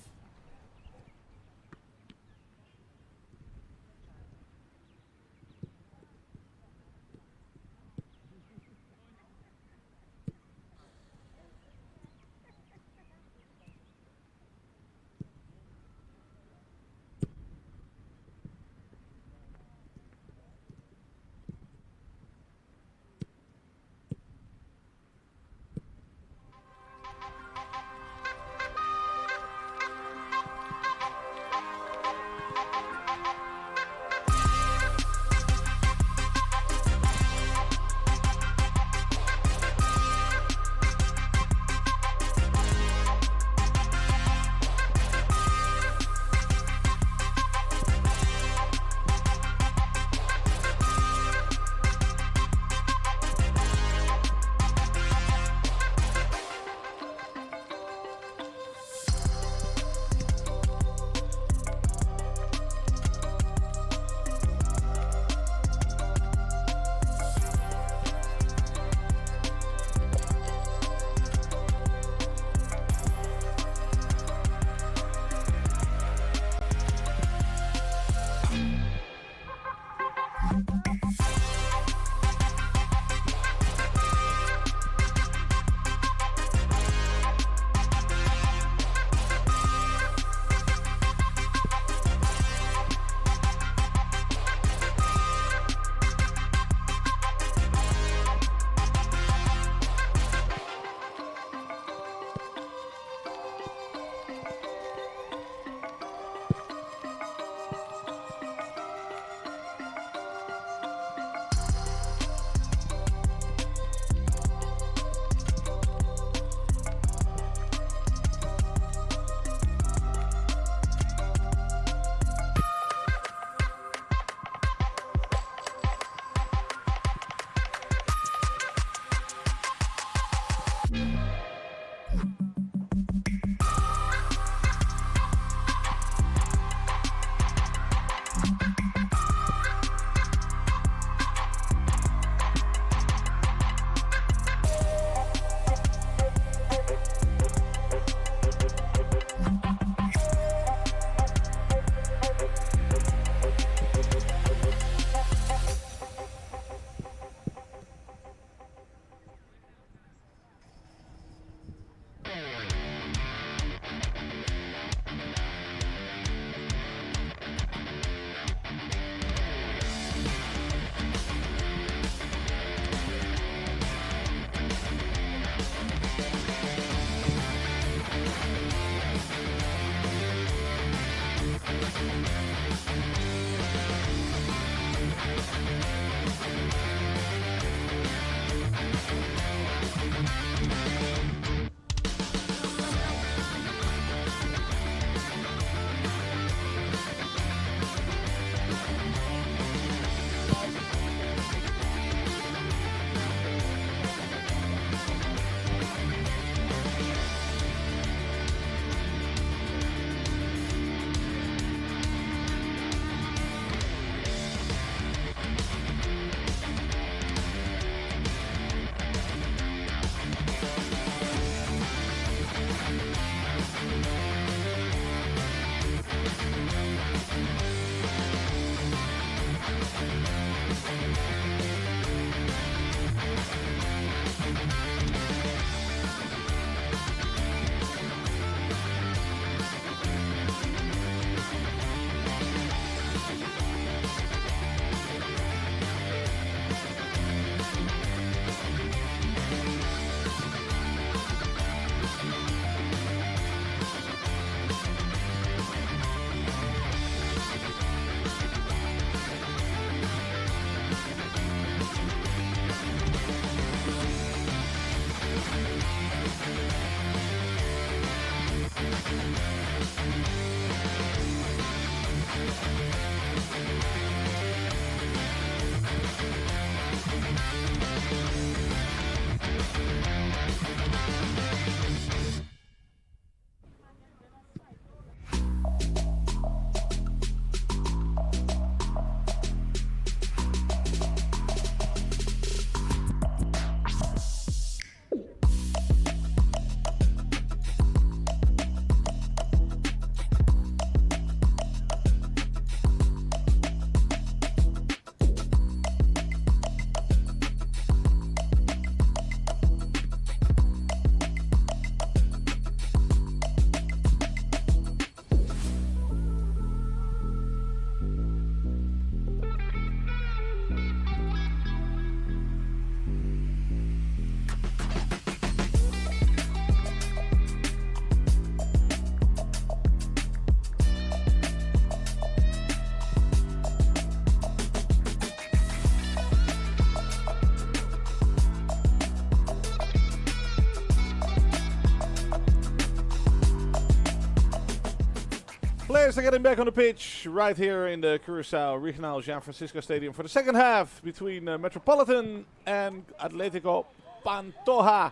players are getting back on the pitch right here in the Curaçao Regional Jean Francisco Stadium for the second half between Metropolitan and Atletico Pantoja.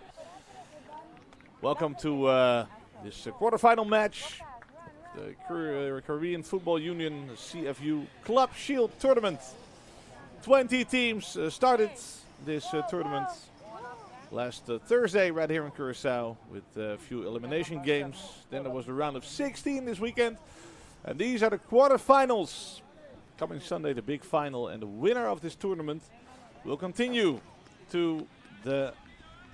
Welcome to this quarterfinal match, the Caribbean Football Union CFU Club Shield Tournament. 20 teams started this tournament last Thursday right here in Curaçao with a few elimination games. Then there was the round of 16 this weekend. And these are the quarterfinals. Coming Sunday, the big final. And the winner of this tournament will continue to the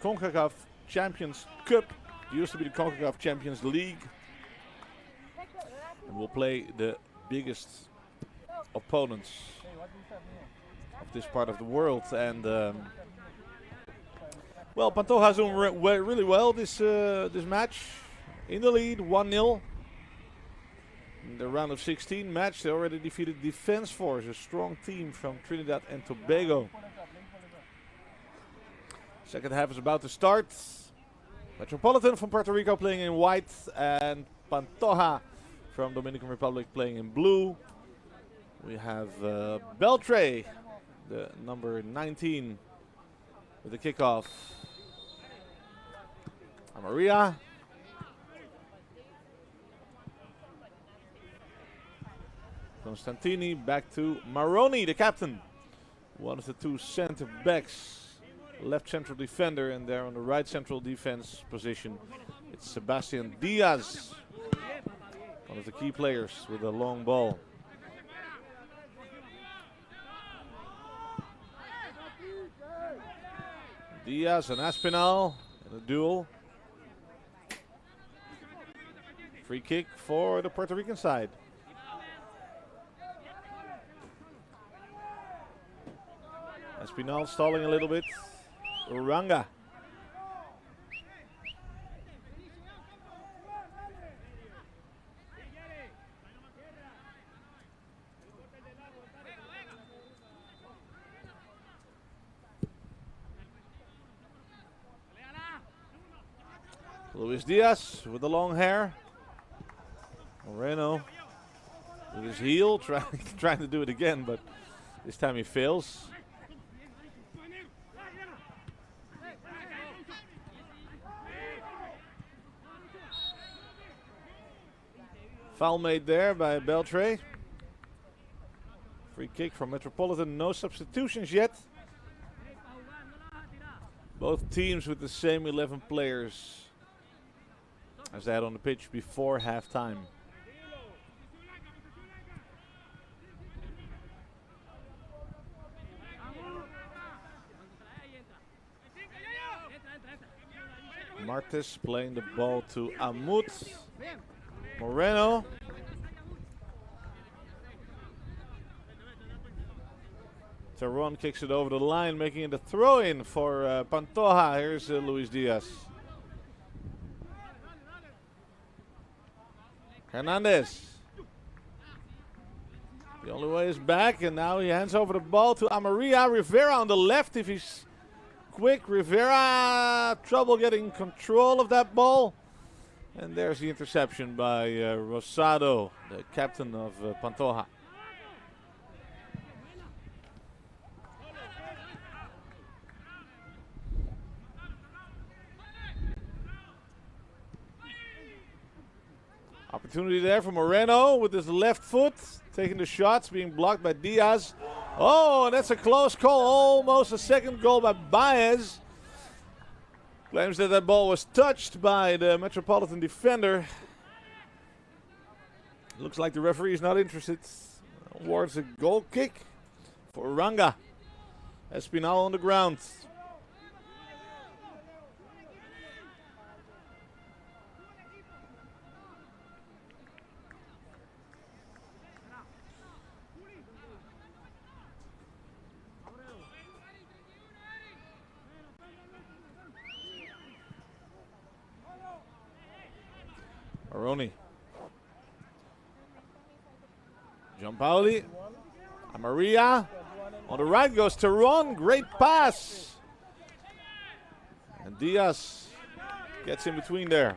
CONCACAF Champions Cup. It used to be the CONCACAF Champions League. And will play the biggest opponents of this part of the world. And well, Pantoja's doing really well this match. In the lead, 1-0. In the round of 16 match, they already defeated Defense Force, a strong team from Trinidad and Tobago. Second half is about to start. Metropolitan from Puerto Rico playing in white, and Pantoja from Dominican Republic playing in blue. We have Beltre, the number 19, with the kickoff. Maria. Constantini back to Maroni, the captain. One of the two center backs. Left central defender, and there on the right central defense position, it's Sebastian Diaz. One of the key players with a long ball. Diaz and Aspinall in a duel. Free kick for the Puerto Rican side. Aspinall stalling a little bit. Uranga. Luis Diaz with the long hair. Moreno with his heel, trying to do it again, but this time he fails. Foul made there by Beltre. Free kick from Metropolitan, no substitutions yet. Both teams with the same 11 players as they had on the pitch before halftime. Martes playing the ball to Amut. Moreno. Teron kicks it over the line, making it a throw-in for Pantoja. Here's Luis Diaz. Hernandez. The only way is back, and now he hands over the ball to Amaria. Rivera on the left if he's quick. Rivera, trouble getting control of that ball. And there's the interception by Rosado, the captain of Pantoja. Opportunity there for Moreno with his left foot, taking the shots, being blocked by Diaz. Oh, and that's a close call, almost a second goal by Baez. Claims that that ball was touched by the Metropolitan defender. Looks like the referee is not interested. Awards a goal kick for Uranga. Espinal on the ground. Aroni. Giampaoli. Amaria. On the right goes Teron. Great pass. And Diaz gets in between there.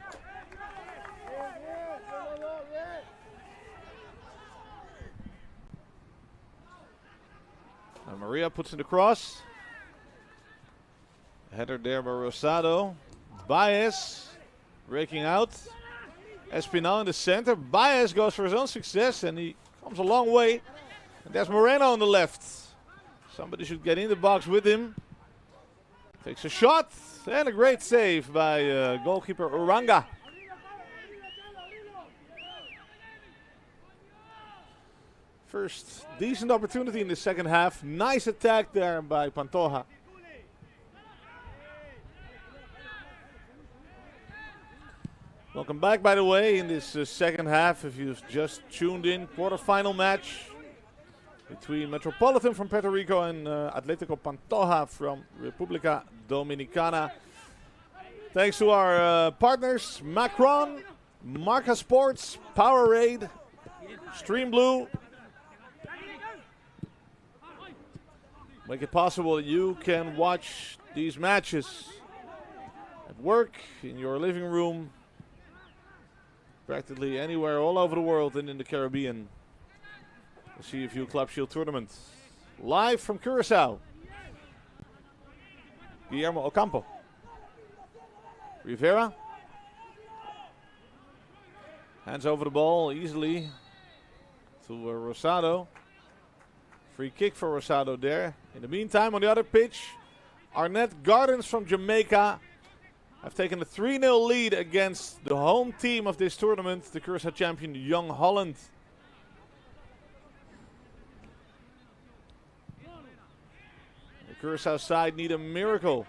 Maria puts in the cross. Header there by Rosado. Baez breaking out. Espinal in the center. Baez goes for his own success and he comes a long way. And there's Moreno on the left. Somebody should get in the box with him. Takes a shot and a great save by goalkeeper Uranga. First decent opportunity in the second half. Nice attack there by Pantoja. Welcome back, by the way, in this second half. If you've just tuned in, quarterfinal match between Metropolitan from Puerto Rico and Atletico Pantoja from República Dominicana. Thanks to our partners, Macron, Marca Sports, Powerade, Stream Blue. Make it possible that you can watch these matches at work, in your living room, practically anywhere all over the world and in the Caribbean. The CFU Club Shield Tournament. Live from Curaçao. Guillermo Ocampo. Rivera. Hands over the ball easily to Rosado. Free kick for Rosado there. In the meantime, on the other pitch, Arnett Gardens from Jamaica have taken a 3-0 lead against the home team of this tournament, the Curaçao champion Young Holland. The Curaçao side need a miracle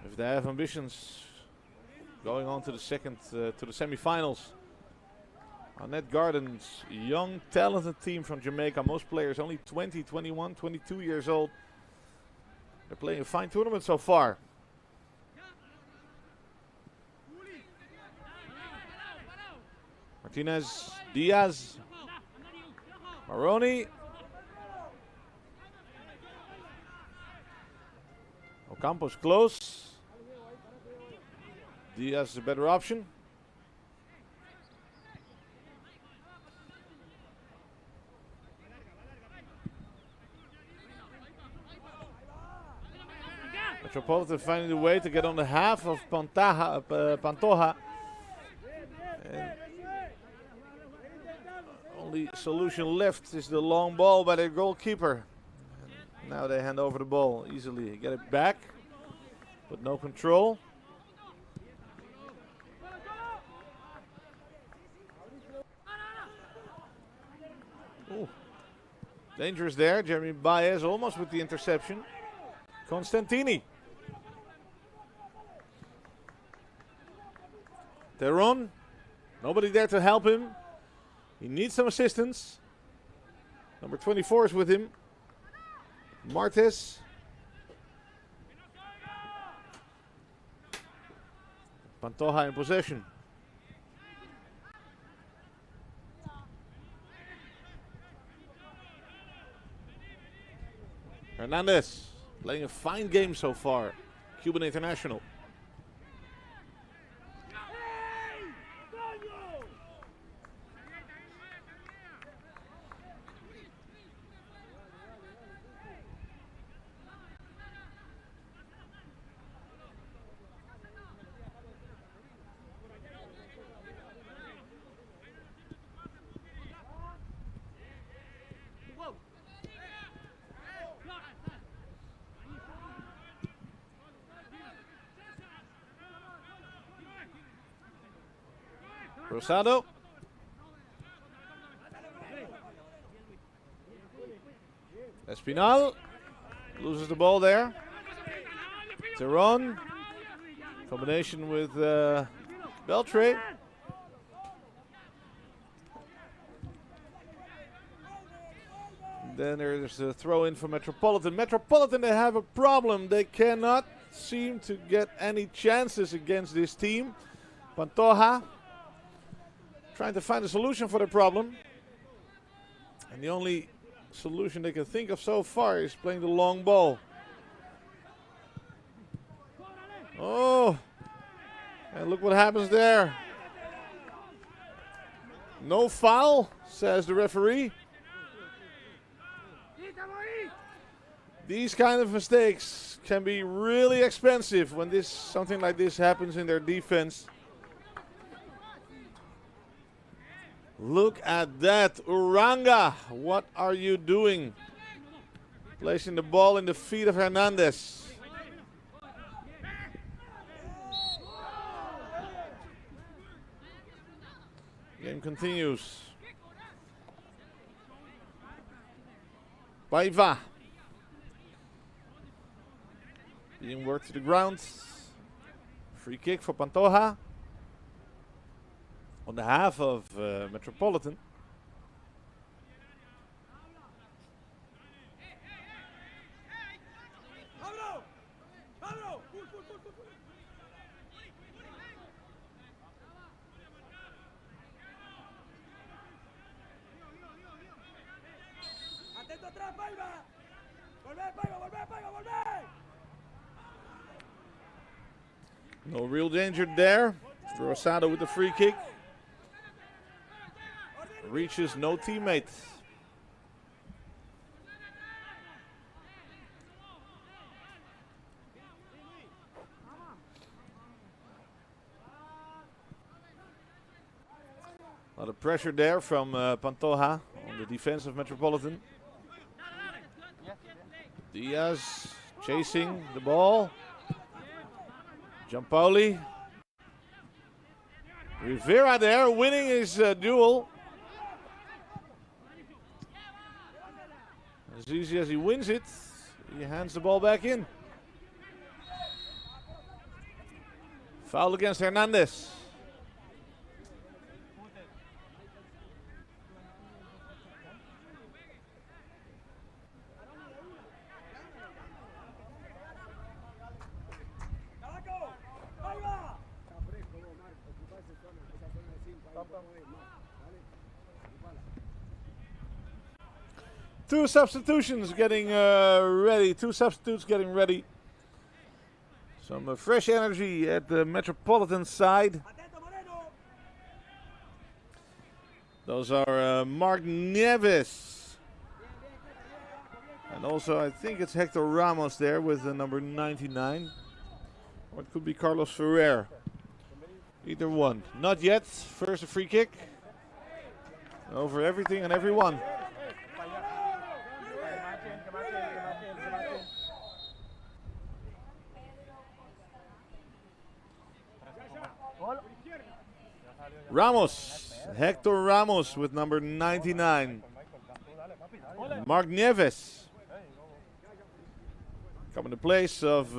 if they have ambitions going on to the semi-finals. Arnett Gardens, young, talented team from Jamaica. Most players only 20, 21, 22 years old. They're playing a fine tournament so far. Martinez, Diaz, Maroni. Ocampo's close. Diaz is a better option. Metropolitan finding a way to get on the half of Pantoja. And only solution left is the long ball by their goalkeeper. And now they hand over the ball easily. Get it back, but no control. Ooh. Dangerous there. Jeremy Baez almost with the interception. Constantini. Teron. Nobody there to help him. He needs some assistance. Number 24 is with him. Martes. Pantoja in possession. Hernandez playing a fine game so far. Cuban international. Rosado. Espinal loses the ball there. Teron. Combination with Beltre. Then there's a throw in for Metropolitan. Metropolitan, they have a problem. They cannot seem to get any chances against this team. Pantoja trying to find a solution for the problem. And the only solution they can think of so far is playing the long ball. Oh, and look what happens there. No foul, says the referee. These kind of mistakes can be really expensive when something like this happens in their defense. Look at that, Uranga. What are you doing? Placing the ball in the feet of Hernandez. Game continues. Paiva. Being worked to the ground. Free kick for Pantoja. On the half of Metropolitan. No real danger there. Rosado with the free kick. Reaches no teammate. A lot of pressure there from Pantoja on the defense of Metropolitan. Diaz chasing the ball. Giampaoli. Rivera there winning his duel. As easy as he wins it, he hands the ball back in. Foul against Hernandez. Two substitutions getting ready. Two substitutes getting ready. Some fresh energy at the Metropolitan side. Those are Mark Nieves. And also I think it's Hector Ramos there with the number 99. Or it could be Carlos Ferrer. Either one. Not yet. First a free kick. Over everything and everyone. Ramos, Hector Ramos with number 99. Mark Nieves coming to place of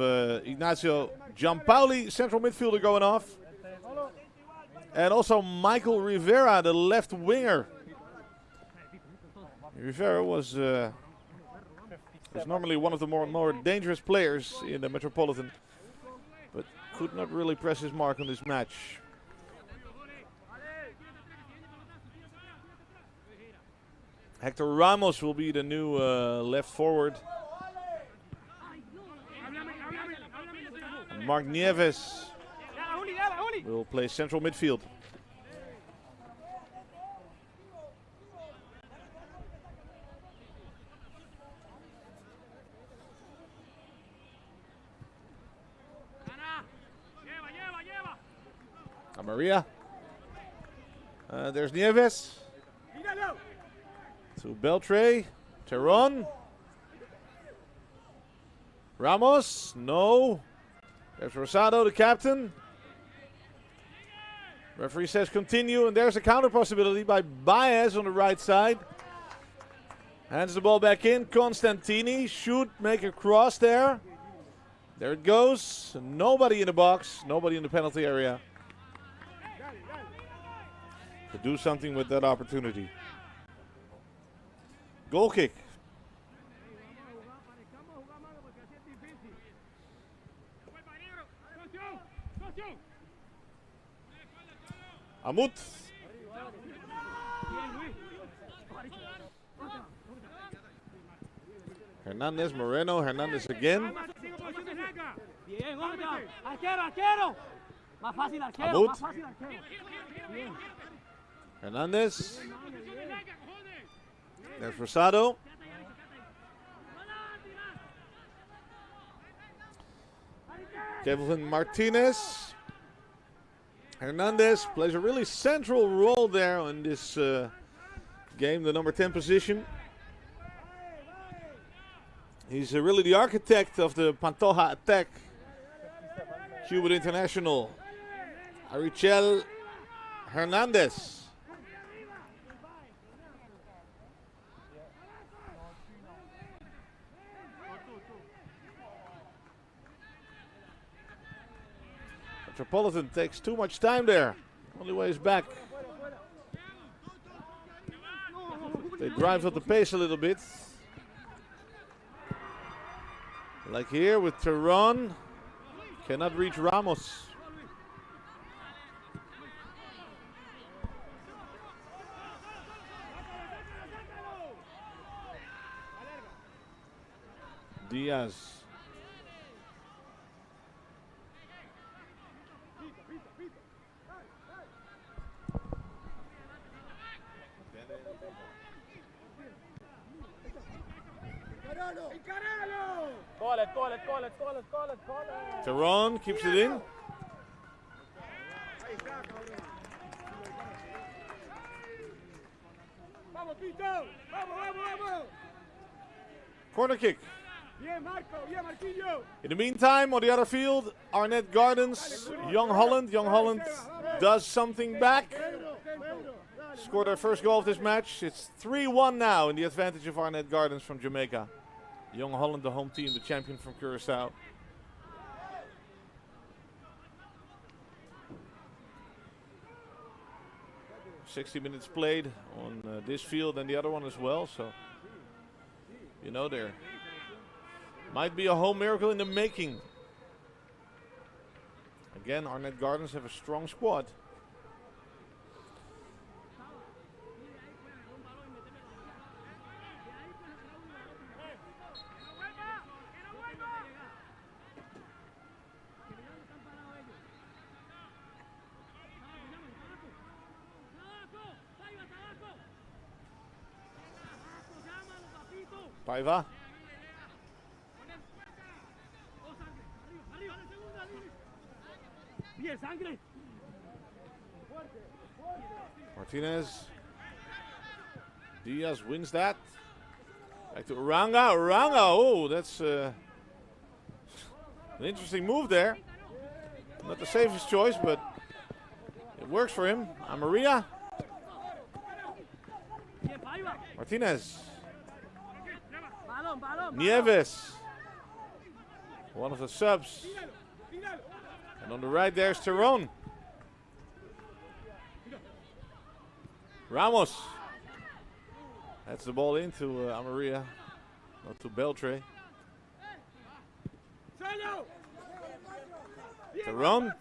Ignacio Giampaoli, central midfielder going off. And also Michael Rivera, the left winger. Rivera was normally one of the more dangerous players in the Metropolitan, but could not really press his mark on this match. Hector Ramos will be the new left forward. And Mark Nieves will play central midfield. Maria. There's Nieves. To Beltre. Terron. Ramos. No. There's Rosado, the captain. Referee says continue, and there's a counter possibility by Baez on the right side. Hands the ball back in. Constantini should make a cross there. There it goes. Nobody in the box. Nobody in the penalty area to do something with that opportunity. Goal kick. Amut. Hernandez, Moreno, Hernandez again. Amut. Hernandez. There's Rosado. Kevin Martinez. Hernandez plays a really central role there in this game, the number 10 position. He's really the architect of the Pantoja attack. Cuban international, Arichel Hernandez. Metropolitan takes too much time there. Only way is back. They drive up the pace a little bit. Like here with Tehran. Cannot reach Ramos. Diaz. Tehran keeps it in. Corner kick. In the meantime, on the other field, Arnett Gardens, Young Holland. Young Holland does something back. Scored their first goal of this match. It's 3-1 now in the advantage of Arnett Gardens from Jamaica. Young Holland, the home team, the champion from Curaçao. "60 minutes played on this field and the other one as well, so you know there might be a home miracle in the making. Again, Arnett Gardens have a strong squad. Paiva. Martinez. Diaz wins that. Back to Uranga. Uranga. Oh, that's an interesting move there. Not the safest choice, but it works for him. Amaria. Martinez. Nieves. One of the subs. And on the right there's Tehran. Ramos. That's the ball into Amaria. Not to Beltre. Tehran.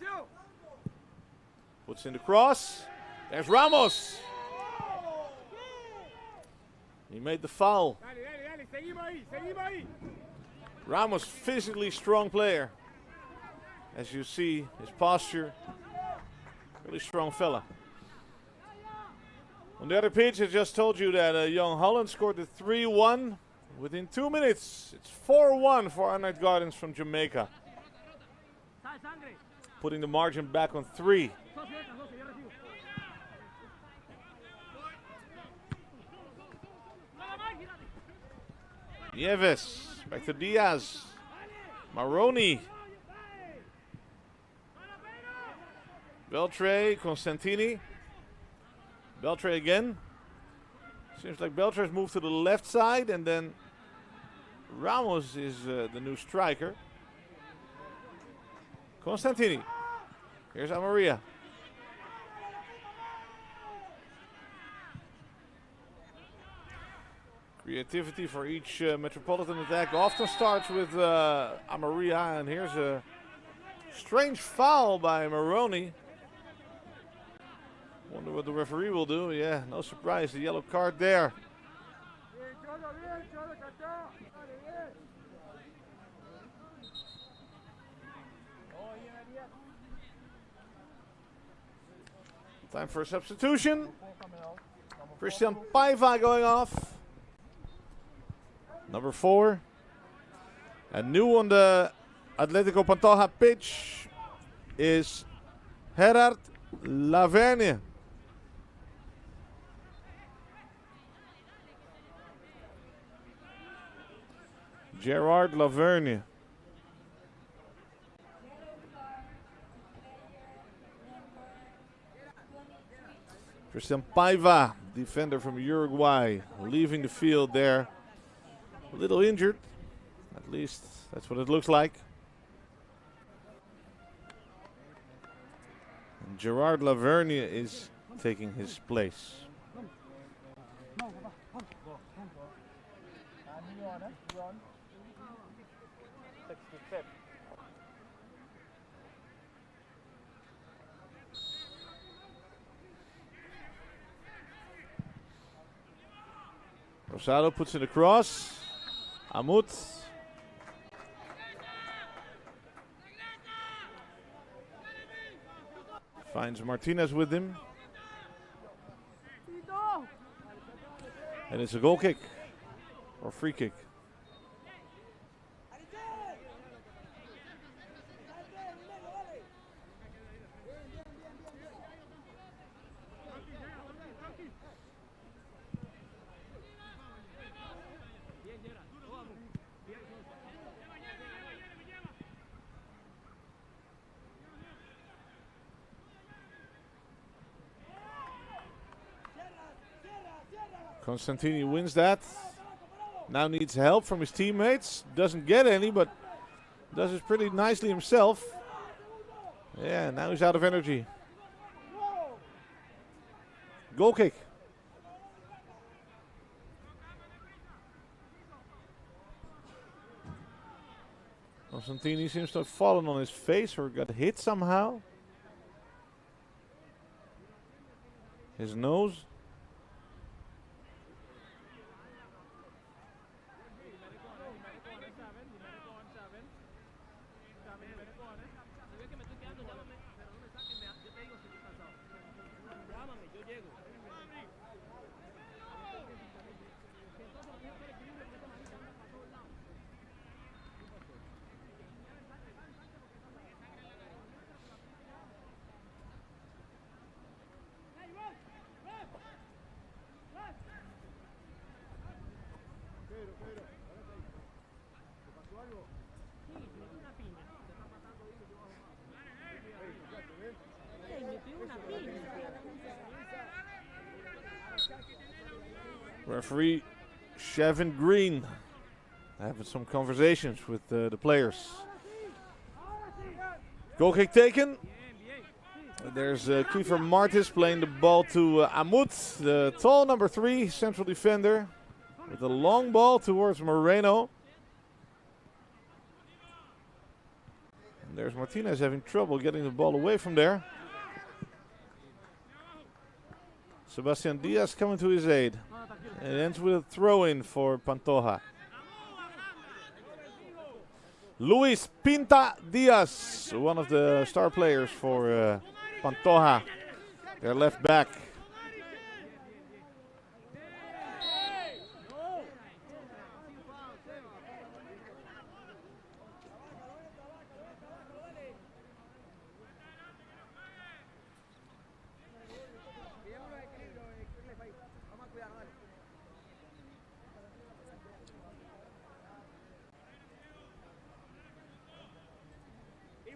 Puts in the cross. There's Ramos. He made the foul. Ramos, physically strong player. As you see, his posture, really strong fella. On the other pitch, I just told you that Young Holland scored the 3-1 within 2 minutes. It's 4-1 for Arnett Gardens from Jamaica, putting the margin back on 3. Nieves, back to Diaz. Maroni. Beltre, Constantini. Beltre again. Seems like Beltre's moved to the left side, and then Ramos is the new striker. Constantini. Here's Amaria. Creativity for each Metropolitan attack often starts with Amaria, and here's a strange foul by Maroni. Wonder what the referee will do. Yeah, no surprise, the yellow card there. Time for a substitution. Christian Paiva going off. Number 4. And new on the Atletico Pantoja pitch is Gerard Laverne. Gerard Laverne. Christian Paiva, defender from Uruguay, leaving the field there. A little injured. At least that's what it looks like. And Gerard Laverne is taking his place. Rosado puts in a cross. Amut. Finds Martinez with him. And it's a goal kick. Or free kick. Constantini wins that. Now needs help from his teammates. Doesn't get any, but does it pretty nicely himself. Yeah, now he's out of energy. Goal kick. Constantini seems to have fallen on his face or got hit somehow. His nose. Referee Chevin Green having some conversations with the players. Goal kick taken. There's Kiefer Martis playing the ball to Amut, the tall number 3 central defender, with a long ball towards Moreno. And there's Martinez having trouble getting the ball away from there. Sebastian Diaz coming to his aid. And it ends with a throw-in for Pantoja. Luis Pinta Diaz, one of the star players for Pantoja, their left back.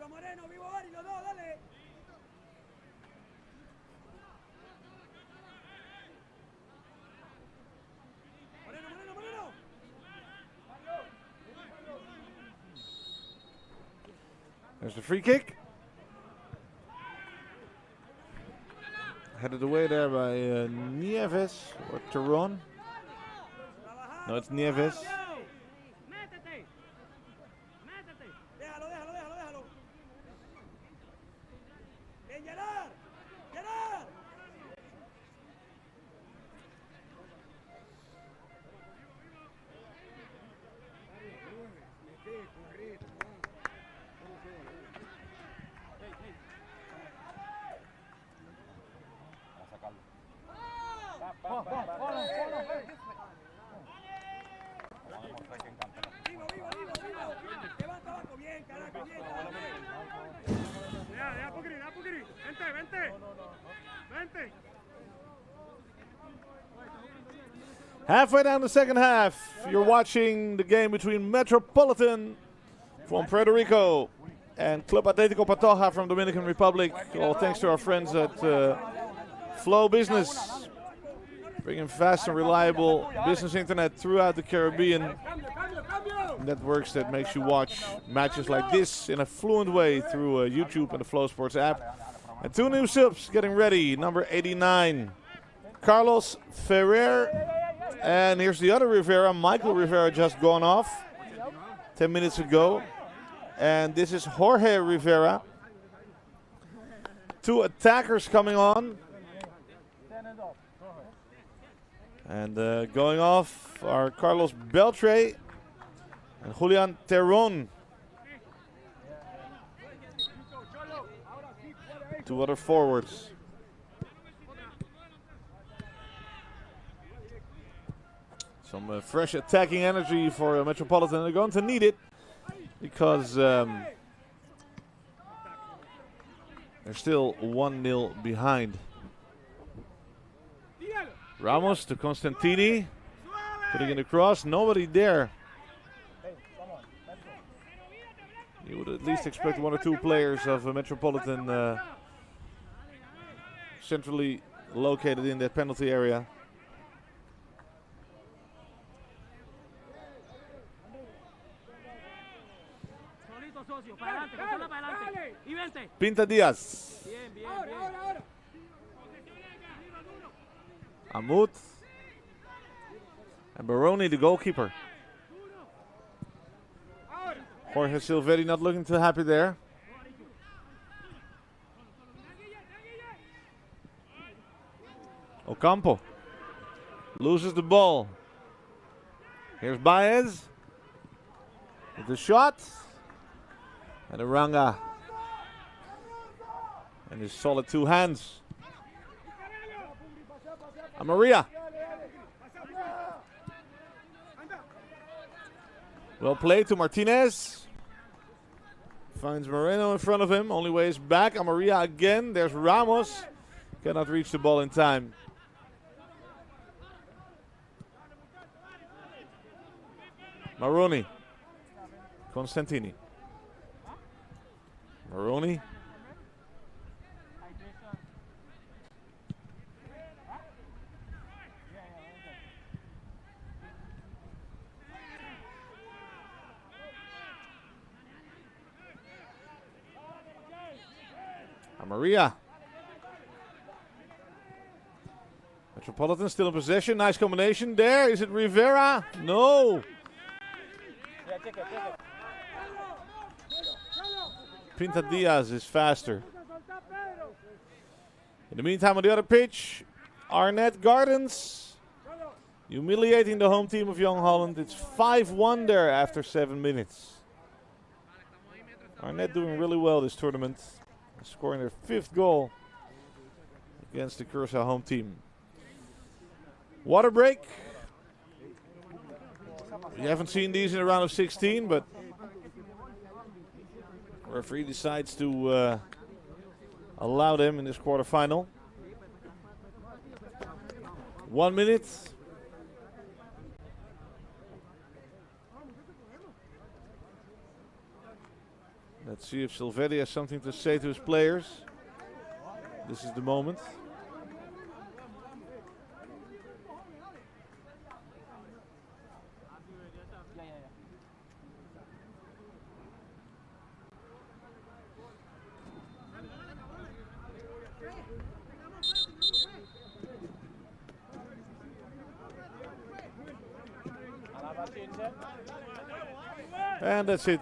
Moreno, vivo Ari, los dos, dale. Moreno, Moreno, Moreno. There's the free kick. Headed away there by Nieves or Teron. No, it's Nieves. Halfway down the second half, you're watching the game between Metropolitan from Puerto Rico and Club Atletico Pantoja from Dominican Republic. All thanks to our friends at Flow Business, bringing fast and reliable business internet throughout the Caribbean. Networks that makes you watch matches like this in a fluent way through YouTube and the Flow Sports app. And 2 new subs getting ready. Number 89, Carlos Ferrer. And here's the other Rivera, Michael Rivera, just gone off 10 minutes ago. And this is Jorge Rivera. 2 attackers coming on. And going off are Carlos Beltre and Julian Terron. 2 other forwards. Some fresh attacking energy for Metropolitan. They're going to need it because they're still 1-0 behind. Ramos to Constantini, putting in the cross. Nobody there. You would at least expect 1 or 2 players of Metropolitan centrally located in that penalty area. Pinta Diaz. Amut. And Baroni, the goalkeeper. Jorge Silvetti not looking too happy there. Ocampo loses the ball. Here's Baez with the shot. And Aranga. And his solid 2 hands. Maria. Well played to Martinez. Finds Moreno in front of him. Only way is back. Maria again. There's Ramos. Cannot reach the ball in time. Maroni. Constantini. Maroni. Maria. Metropolitan still in possession. Nice combination there. Is it Rivera? No. Pinta Diaz is faster. In the meantime, on the other pitch, Arnett Gardens humiliating the home team of Young Holland. It's 5-1 there after 7 minutes. Arnett doing really well this tournament, scoring their 5th goal against the Curaçao home team. Water break. We haven't seen these in a round of 16, but referee decides to allow them in this quarterfinal. 1 minute. Let's see if Silvetti has something to say to his players. This is the moment. And that's it.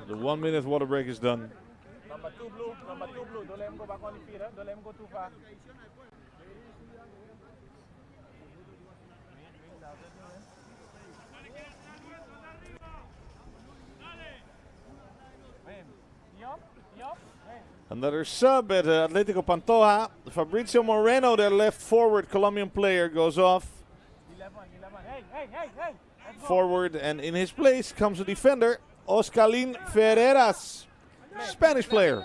The 1 minute water break is done. Number 2 blue, don't let him go back on the field, don't let him go too far. Another sub at Atletico Pantoja. Fabrizio Moreno, their left forward Colombian player, goes off. 11. Hey. Forward, and in his place comes a defender, Oscalin Ferreras, Spanish player.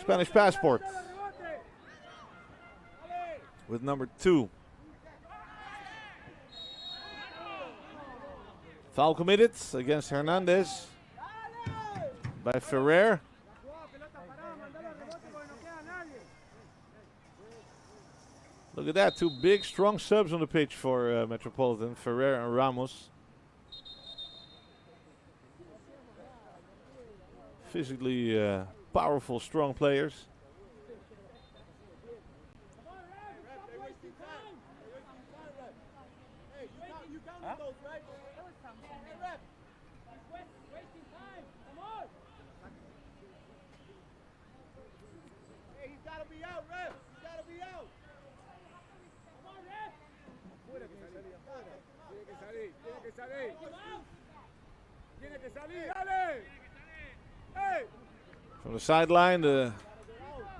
Spanish passport with number 2. Foul committed against Hernandez by Ferrer. Look at that, 2 big, strong subs on the pitch for Metropolitan, Ferrer and Ramos. Physically powerful, strong players. From the sideline, the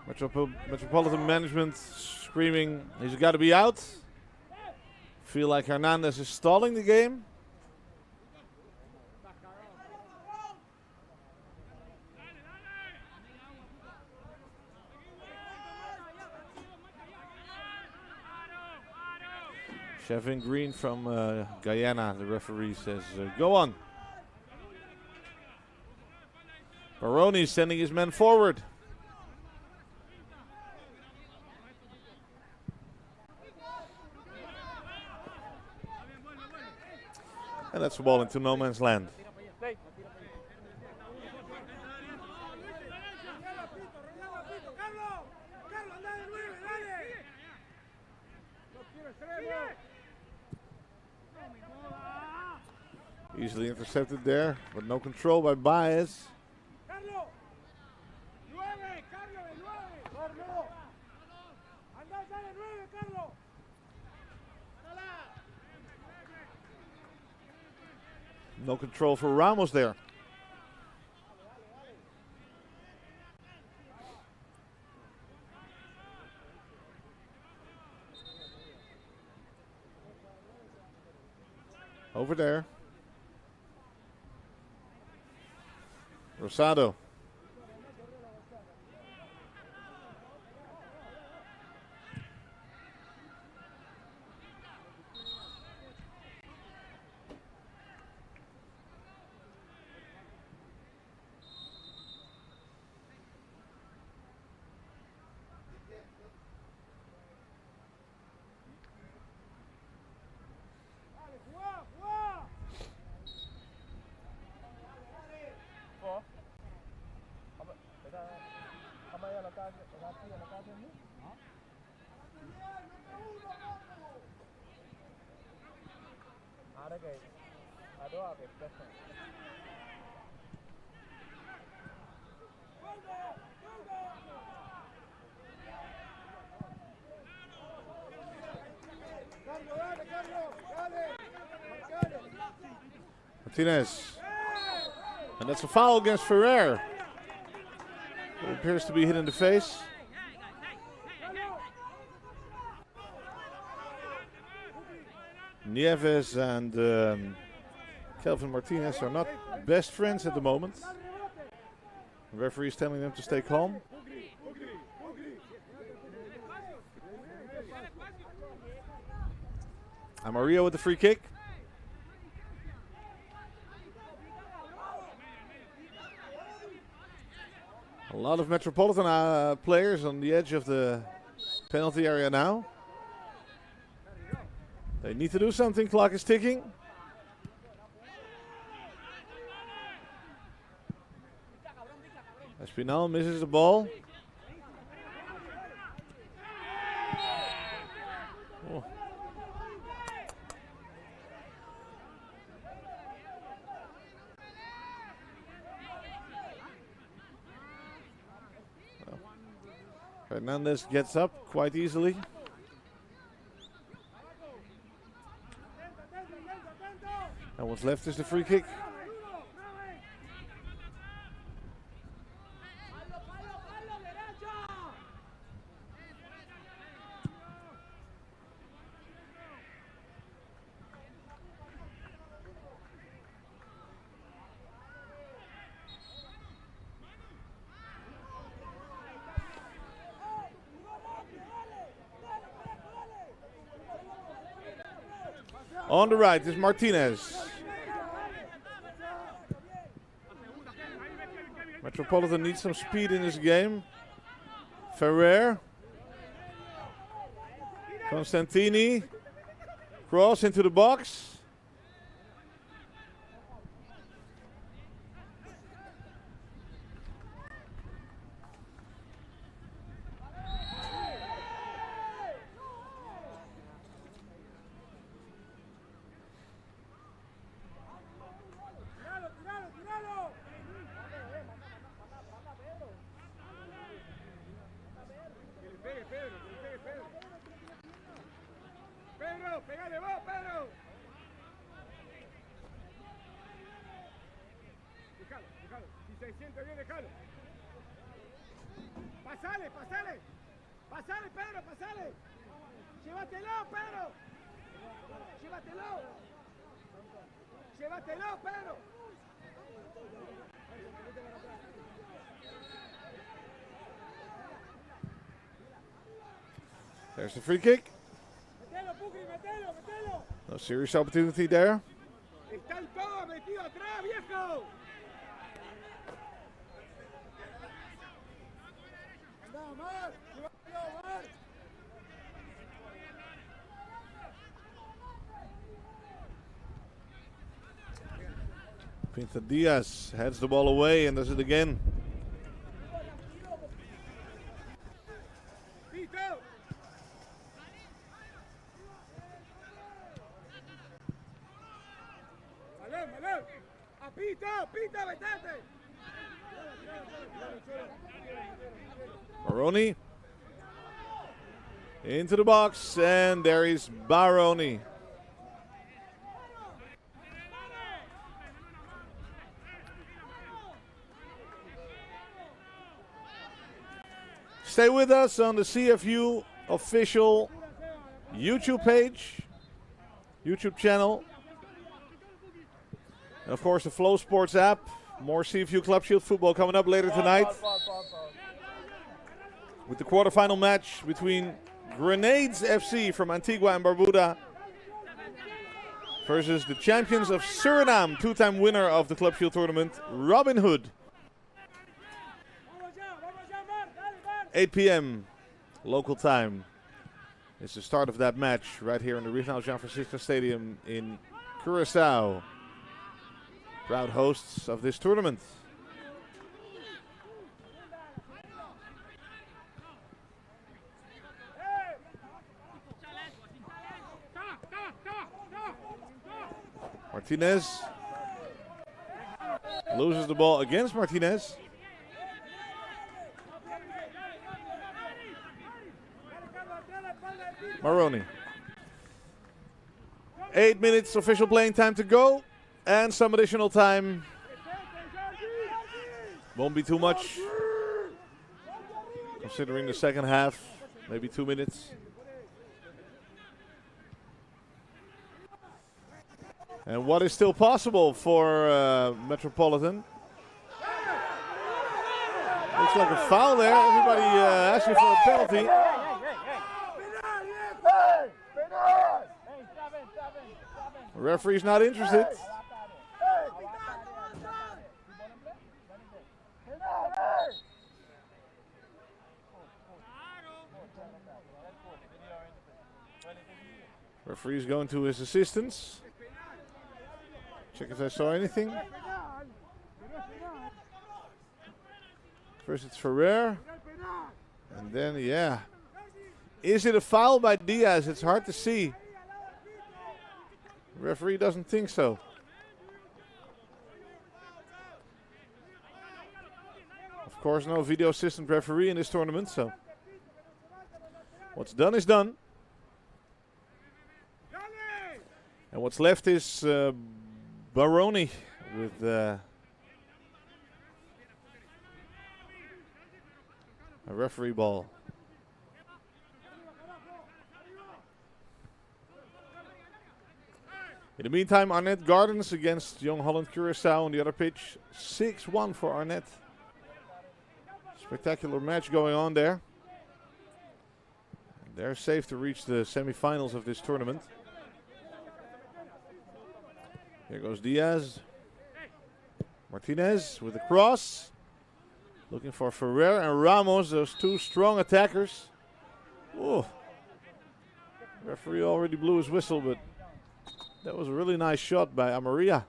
Metropolitan management screaming, he's got to be out. Feel like Hernandez is stalling the game. Chevin Green from Guyana, the referee says, go on. Baroni sending his men forward. And that's the ball into no man's land. Easily intercepted there, but no control by Baez. No control for Ramos there. Over there. Rosado. Martinez. And that's a foul against Ferrer. It appears to be hit in the face. Nieves and Kelvin Martinez are not best friends at the moment. The referee is telling them to stay calm. Amarillo with the free kick. A lot of Metropolitan players on the edge of the penalty area now. They need to do something. Clock is ticking. Espinal misses the ball. Oh. Hernandez gets up quite easily. And what's left is the free kick. On the right is Martinez. Metropolitan needs some speed in this game. Ferrer. Constantini. Cross into the box. Pegale vos, Pedro. Dejalo. Si se siente bien, dejalo. Pasale, Pedro, pasale. Llévatelo, Pedro. Llévatelo, Pedro. There's the free kick. No serious opportunity there. Están todos metidos atrás, viejo. Pinta Diaz heads the ball away and does it again. Baroni into the box, and there is Baroni. Stay with us on the CFU official YouTube page, YouTube channel, and of course the Flow Sports app. More CFU Club Shield football coming up later tonight, with the quarterfinal match between Grenades FC from Antigua and Barbuda versus the champions of Suriname, two-time winner of the Club Shield tournament, Robin Hood. 8 p.m. local time is the start of that match right here in the Regional Jean Francisco Stadium in Curaçao. Proud hosts of this tournament. Martinez loses the ball against Martinez. Maroni. 8 minutes official playing time to go, and some additional time. Won't be too much, considering the second half, maybe 2 minutes. And what is still possible for Metropolitan? Looks like a foul there. Everybody asking for a penalty. The referee's not interested. Referee's going to his assistants. Check if I saw anything. First it's Ferrer. And then, yeah. Is it a foul by Diaz? It's hard to see. The referee doesn't think so. Of course, no video assistant referee in this tournament, so what's done is done. And what's left is Baroni with a referee ball. In the meantime, Arnett Gardens against Young Holland Curaçao on the other pitch. 6-1 for Arnett. Spectacular match going on there. They're safe to reach the semi-finals of this tournament. Here goes Diaz. Martinez with the cross. Looking for Ferrer and Ramos, those two strong attackers. Ooh. Referee already blew his whistle, but that was a really nice shot by Amaria.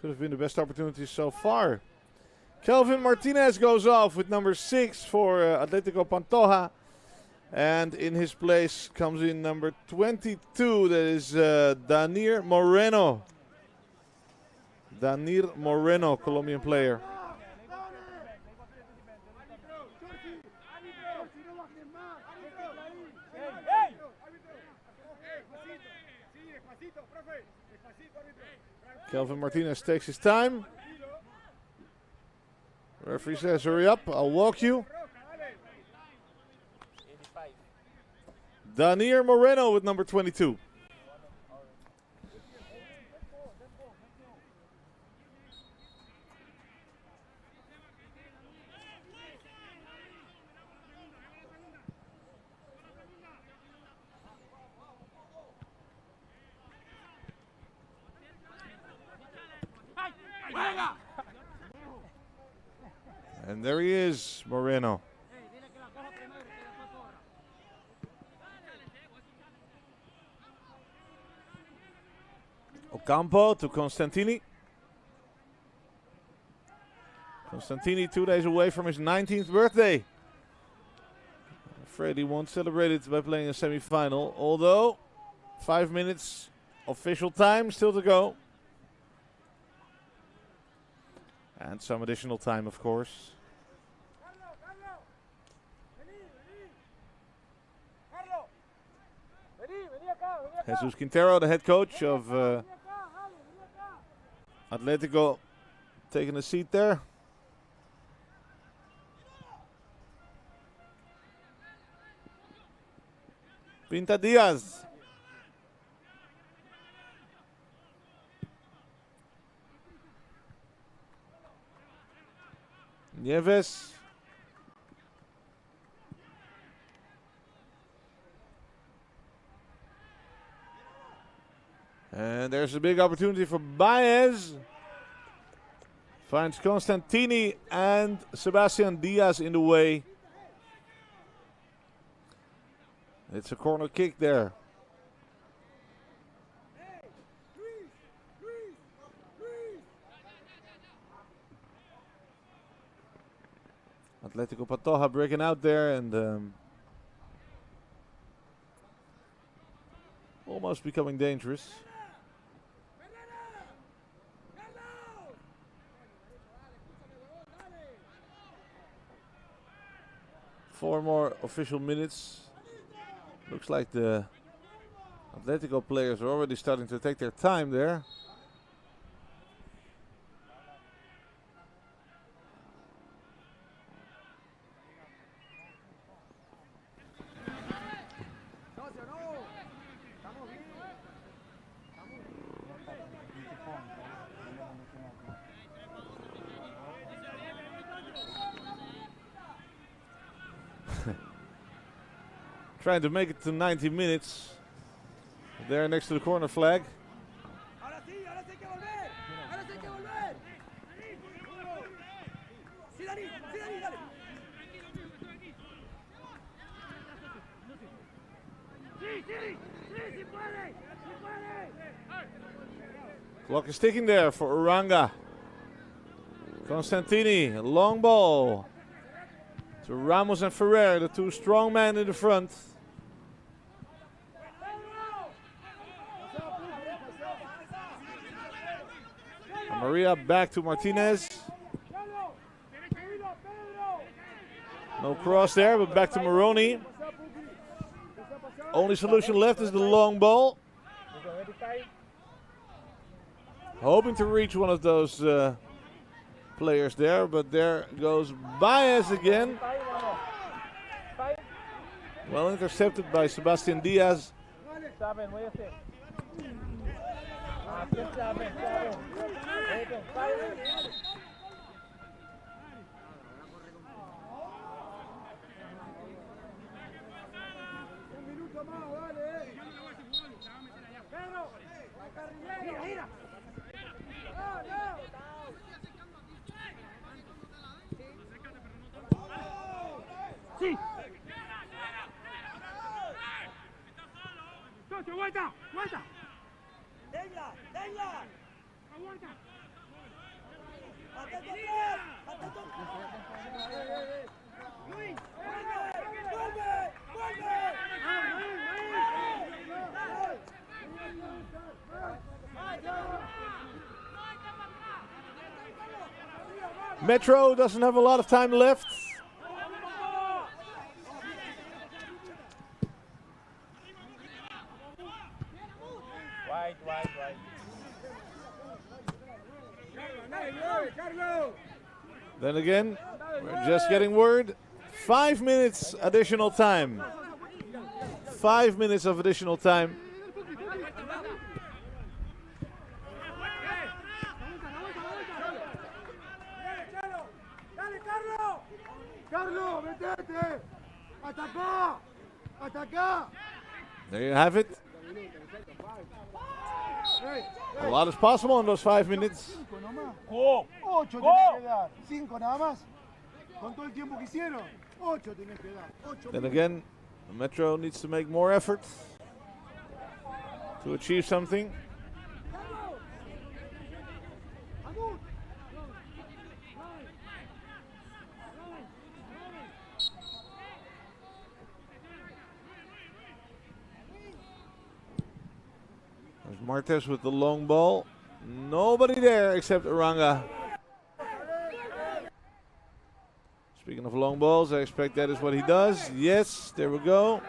Could have been the best opportunity so far. Kelvin Martinez goes off with number 6 for Atletico Pantoja. And in his place comes in number 22, that is Danir Moreno. Danir Moreno, Colombian player. Kelvin Martinez takes his time. Referee says, hurry up, I'll walk you. Danir Moreno with number 22. And there he is, Moreno. Ocampo to Constantini. Constantini 2 days away from his 19th birthday. I'm afraid he won't celebrate it by playing a semi-final, although 5 minutes official time still to go. And some additional time, of course. Jesus Quintero, the head coach of Atletico, taking a seat there. Pinta Diaz. Nieves. And there's a big opportunity for Baez. Finds Constantini and Sebastian Diaz in the way. It's a corner kick there. Atletico Pantoja breaking out there and almost becoming dangerous. Four more official minutes. Looks like the Atletico players are already starting to take their time there. Trying to make it to 90 minutes. There next to the corner flag. Clock is ticking there for Uranga. Constantini, long ball. To Ramos and Ferrer, the two strong men in the front. Maria back to Martinez. No cross there, but back to Moroni. Only solution left is the long ball. Hoping to reach one of those players there, but there goes Baez again. Well intercepted by Sebastian Diaz. Metro doesn't have a lot of time left. Wide. Then again, we're just getting word. 5 minutes additional time. 5 minutes of additional time. There you have it. A lot is possible in those 5 minutes. Ocho tenés que dar. 5 nada más. Con todo el tiempo que hicieron. 8 tenés que dar. Then again, Metro needs to make more effort to achieve something. There's Martes with the long ball. Nobody there except Aranga. Speaking of long balls, I expect that is what he does. Yes, there we go.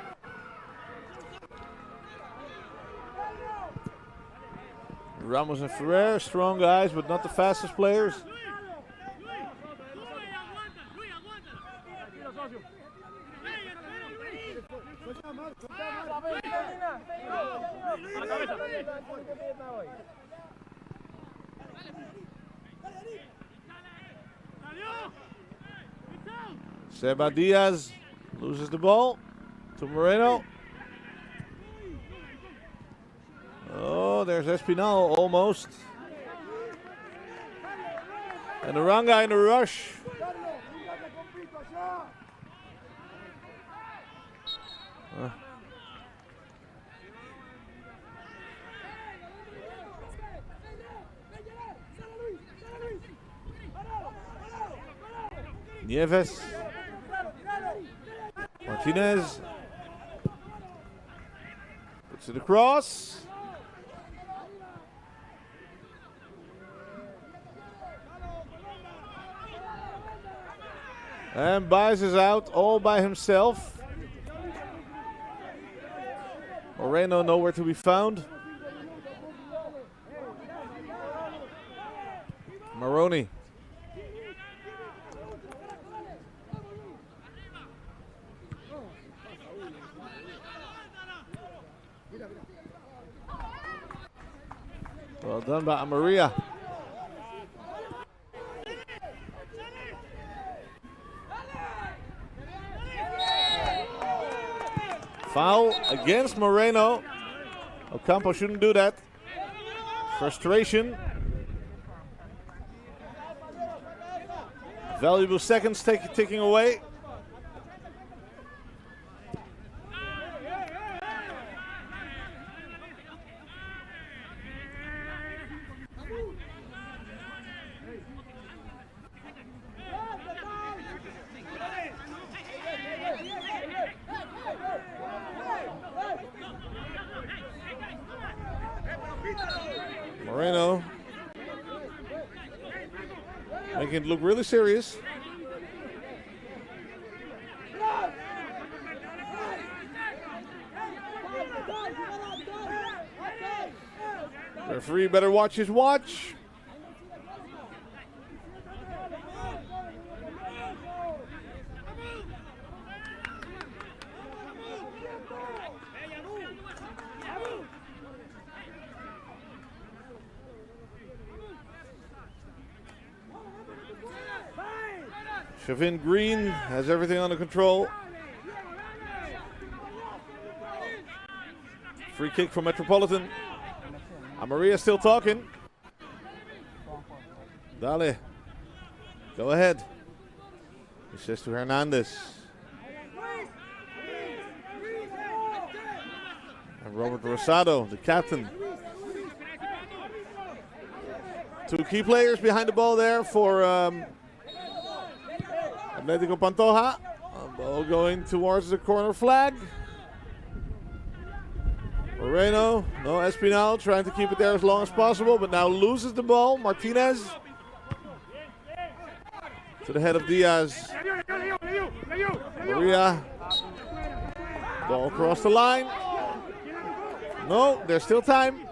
Ramos and Ferrer, strong guys, but not the fastest players. Seba Diaz loses the ball to Moreno. Oh, there's Espinal almost. And Aranga in a rush. Nieves. Martinez. Puts it across. And Baez is out all by himself. Moreno nowhere to be found. Maroney. Well done by Amaria. Foul against Moreno. Ocampo shouldn't do that. Frustration. Valuable seconds ticking away. Moreno making it look really serious. Referee better watch his watch. Shavin Green has everything under control. Free kick for Metropolitan. Amaria still talking. Dale. Go ahead. He says to Hernandez. And Robert Rosado, the captain. Two key players behind the ball there for Atletico Pantoja. Ball going towards the corner flag. Moreno, no, Espinal trying to keep it there as long as possible, but now loses the ball. Martinez to the head of Diaz. Maria. Ball across the line. No, there's still time.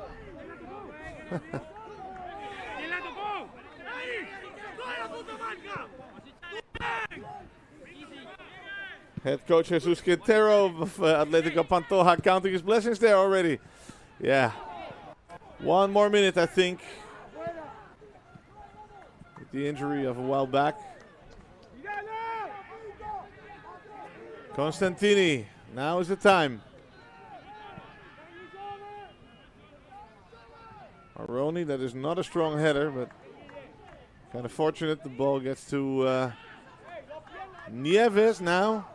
Head coach Jesus Quintero of Atletico Pantoja counting his blessings there already. Yeah. One more minute, I think. With the injury of a while back. Constantini, now is the time. Aroni, that is not a strong header, but kind of fortunate. The ball gets to Nieves now.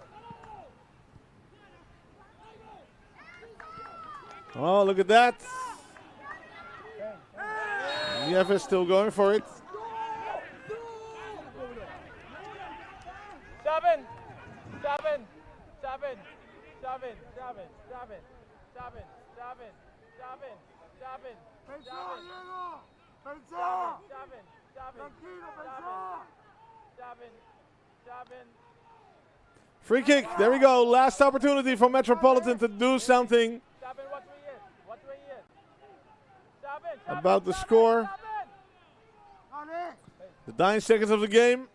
Oh, look at that. Nieves still going for it. Free kick. There we go. Last opportunity for Metropolitan to do something about the score. The 9 seconds of the game.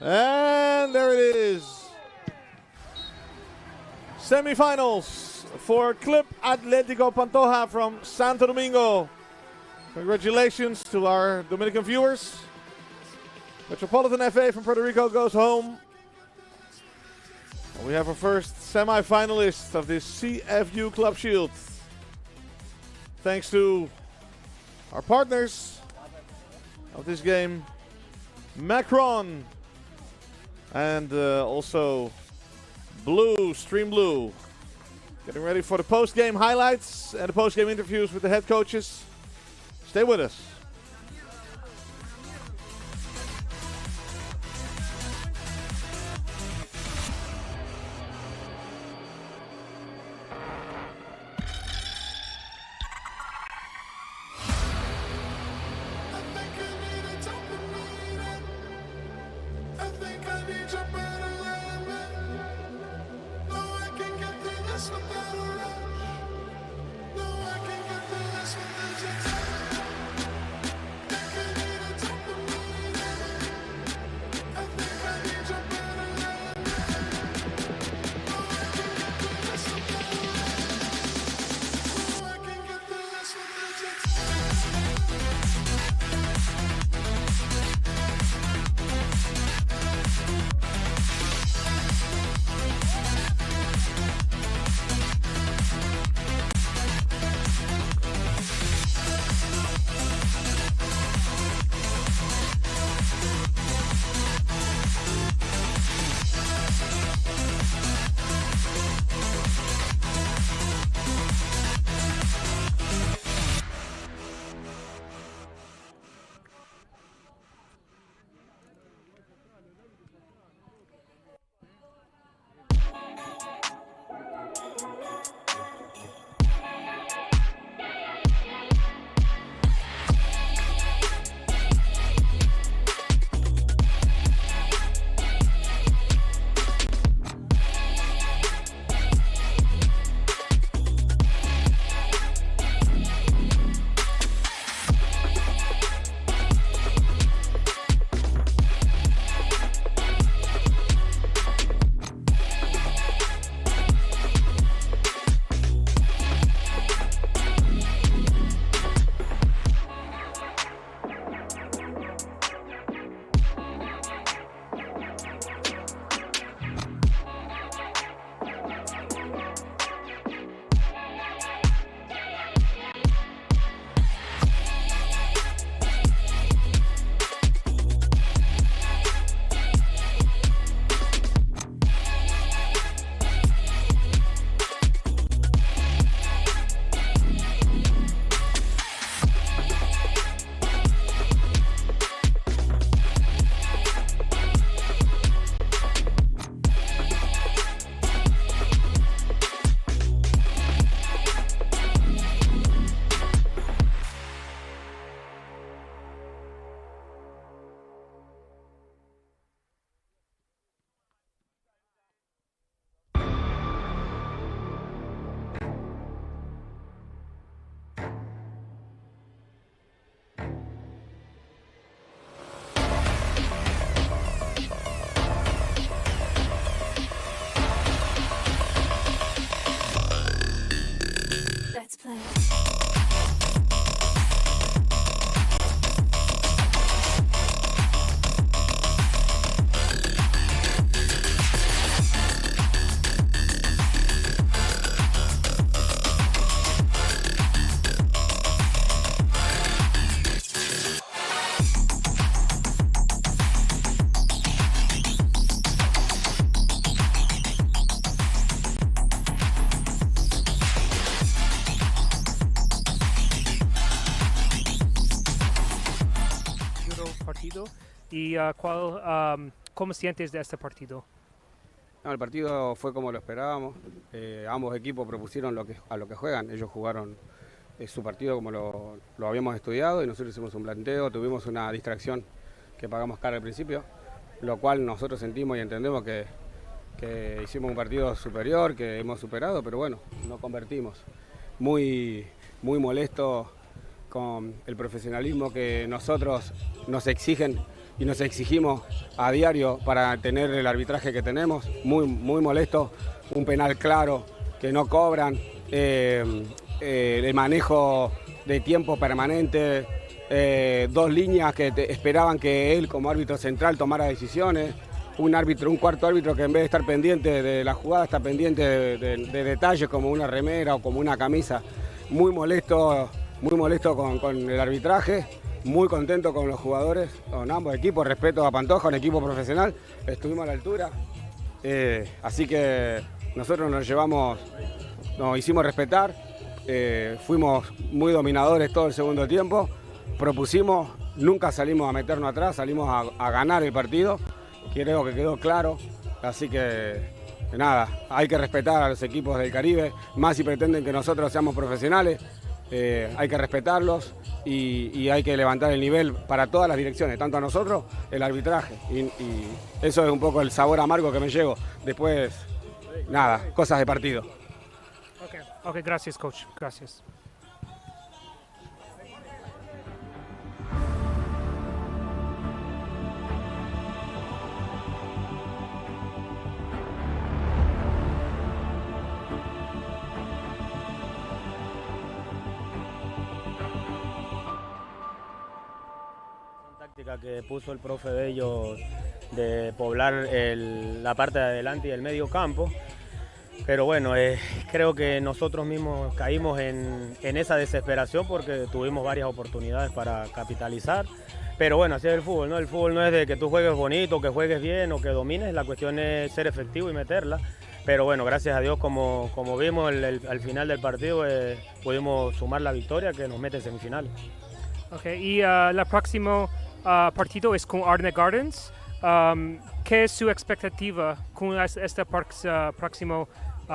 And there it is. Semi-finals for Club Atletico Pantoja from Santo Domingo. Congratulations to our Dominican viewers. Metropolitan FA from Puerto Rico goes home. And we have our first semi-finalist of this CFU Club Shield. Thanks to our partners of this game, Macron, and also Stream Blue. Getting ready for the post-game highlights and the post-game interviews with the head coaches. Stay with us. partido y ¿cómo sientes de este partido? No, el partido fue como lo esperábamos. Ambos equipos propusieron a lo que juegan. Ellos jugaron su partido como lo habíamos estudiado y nosotros hicimos un planteo, tuvimos una distracción que pagamos cara al principio, lo cual nosotros sentimos y entendemos que hicimos un partido superior, que hemos superado, pero bueno, no convertimos. Muy molesto con el profesionalismo que nosotros nos exigen y nos exigimos a diario para tener el arbitraje que tenemos. Muy molesto, un penal claro que no cobran, el manejo de tiempo permanente, 2 líneas que esperaban que él como árbitro central tomara decisiones, un cuarto árbitro que en vez de estar pendiente de la jugada está pendiente de detalles como una remera o como una camisa. Muy molesto con el arbitraje, muy contento con los jugadores, con ambos equipos, respeto a Pantoja, un equipo profesional, estuvimos a la altura, así que nosotros nos hicimos respetar, fuimos muy dominadores todo el segundo tiempo, propusimos, nunca salimos a meternos atrás, salimos a ganar el partido, creo que quedó claro, así que nada, hay que respetar a los equipos del Caribe, más si pretenden que nosotros seamos profesionales, hay que respetarlos y hay que levantar el nivel para todas las direcciones, tanto a nosotros, el arbitraje, y eso es un poco el sabor amargo que me llevo, después nada, cosas de partido. Ok, gracias coach, gracias. Que puso el profe de ellos de poblar la parte de adelante y el medio campo, pero bueno, creo que nosotros mismos caímos en esa desesperación porque tuvimos varias oportunidades para capitalizar, pero bueno, así es el fútbol, ¿no? El fútbol no es de que tú juegues bonito, que juegues bien o que domines, la cuestión es ser efectivo y meterla, pero bueno, gracias a Dios como vimos al final del partido pudimos sumar la victoria que nos mete en semifinales. Ok, y la próxima partido es con Arne Gardens. ¿Qué es su expectativa con este próximo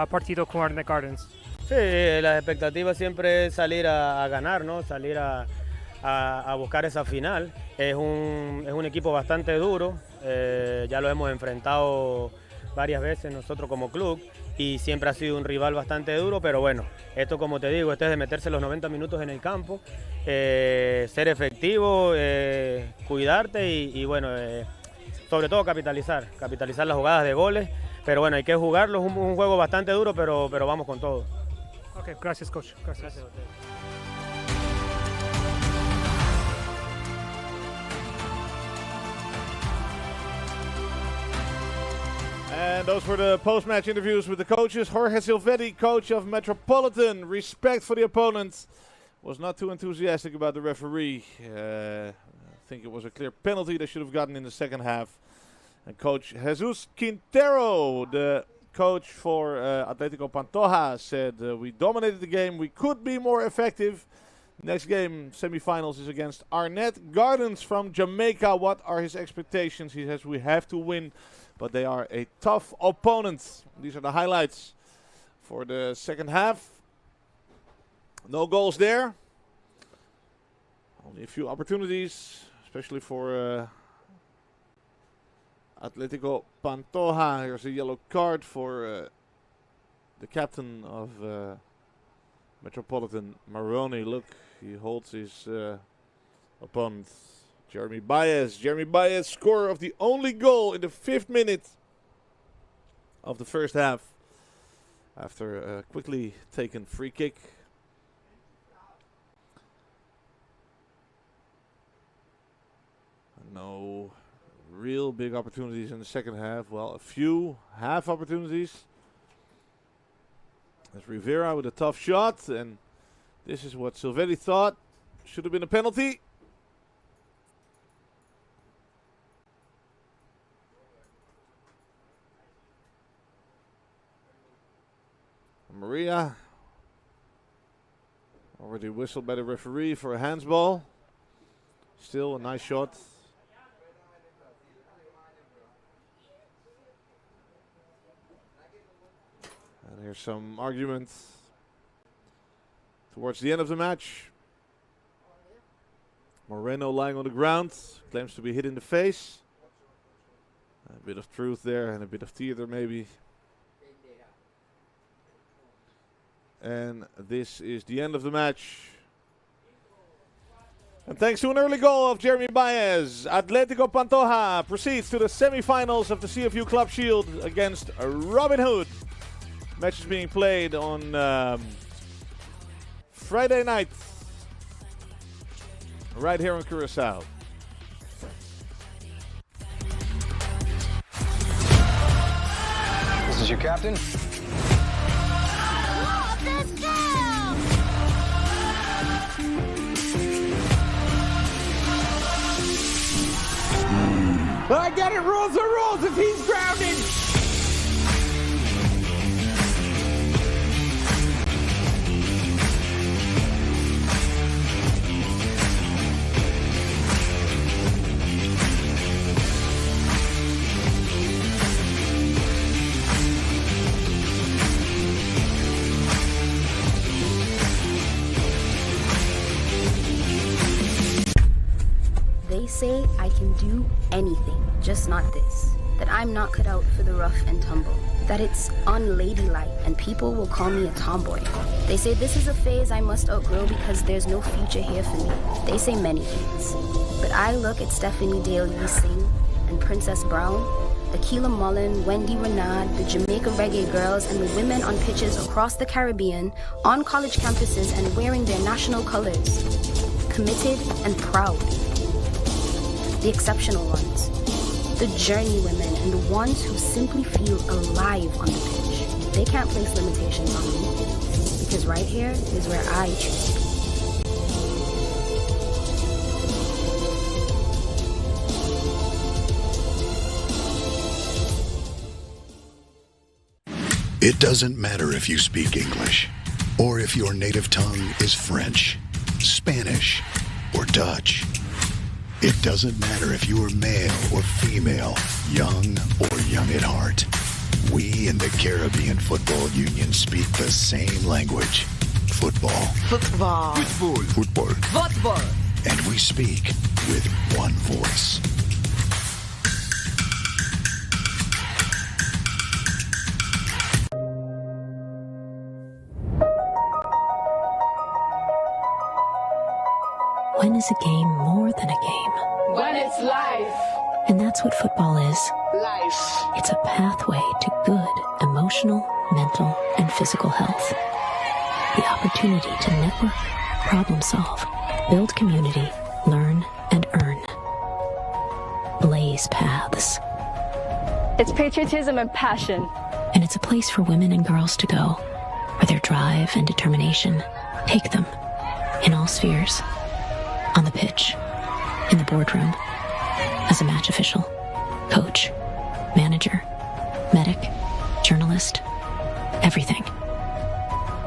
partido con Arne Gardens? Sí, la expectativa siempre es salir a ganar, ¿no? Salir a buscar esa final. Es un equipo bastante duro, ya lo hemos enfrentado varias veces nosotros como club y siempre ha sido un rival bastante duro, pero bueno, esto como te digo, esto es de meterse los 90 minutos en el campo, ser efectivo, cuidarte y bueno, sobre todo capitalizar las jugadas de goles, pero bueno, hay que jugarlo, es un juego bastante duro, pero vamos con todo. Ok, gracias coach. Gracias a ustedes. And those were the post-match interviews with the coaches. Jorge Silvetti, coach of Metropolitan. Respect for the opponents. Was not too enthusiastic about the referee. I think it was a clear penalty they should have gotten in the second half. And coach Jesus Quintero, the coach for Atletico Pantoja, said we dominated the game. We could be more effective. Next game, semifinals, is against Arnett Gardens from Jamaica. What are his expectations? He says we have to win, but they are a tough opponent. These are the highlights for the second half. No goals there. Only a few opportunities, especially for Atletico Pantoja. Here's a yellow card for the captain of Metropolitan, Maroni. Look, he holds his opponent, Jeremy Baez. Jeremy Baez, scorer of the only goal in the 5th minute of the first half after a quickly taken free kick. No real big opportunities in the second half. Well, a few half opportunities. There's Rivera with a tough shot, and this is what Silvetti thought should have been a penalty. Maria already whistled by the referee for a handsball. Still a nice shot. Here's some argument towards the end of the match. Moreno lying on the ground, claims to be hit in the face. A bit of truth there and a bit of theater maybe. And this is the end of the match. And thanks to an early goal of Jeremy Baez, Atletico Pantoja proceeds to the semi-finals of the CFU Club Shield against Robin Hood. Match is being played on Friday night, right here in Curaçao. This is your captain. I get it, rules are rules if he's grounded. They say I can do anything, just not this. That I'm not cut out for the rough and tumble. That it's unladylike and people will call me a tomboy. They say this is a phase I must outgrow because there's no future here for me. They say many things. But I look at Stephanie Dale Singh and Princess Brown, Akila Mullen, Wendy Renard, the Jamaica Reggae Girls, and the women on pitches across the Caribbean, on college campuses and wearing their national colors. Committed and proud. The exceptional ones, the journey women, and the ones who simply feel alive on the pitch. They can't place limitations on me, because right here is where I choose to be. It doesn't matter if you speak English, or if your native tongue is French, Spanish, or Dutch. It doesn't matter if you are male or female, young or young at heart. We in the Caribbean Football Union speak the same language. Football. Football. Football. Football. Football. And we speak with one voice. When is a game more than a game? When it's life. And that's what football is. Life. It's a pathway to good emotional, mental, and physical health. The opportunity to network, problem solve, build community, learn, and earn. Blaze paths. It's patriotism and passion. And it's a place for women and girls to go, where their drive and determination take them in all spheres. On the pitch, in the boardroom, as a match official, coach, manager, medic, journalist, everything.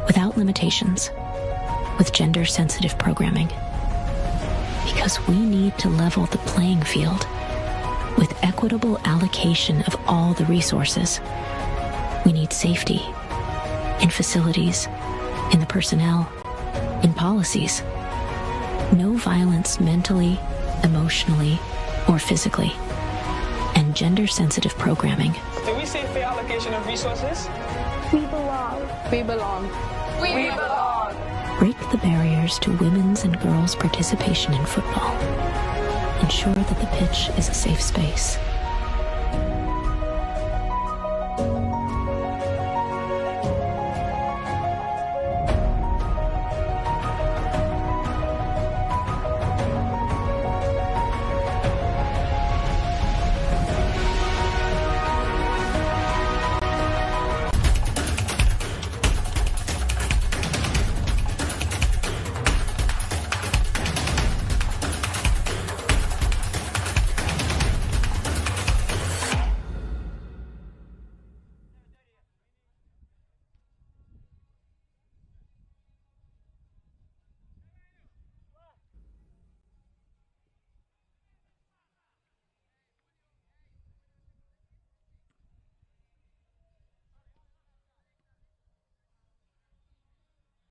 Without limitations, with gender-sensitive programming. Because we need to level the playing field with equitable allocation of all the resources. We need safety in facilities, in the personnel, in policies. No violence mentally, emotionally, or physically. And gender-sensitive programming. Do we say fair allocation of resources? We belong. We belong. We belong. Break the barriers to women's and girls' participation in football. Ensure that the pitch is a safe space.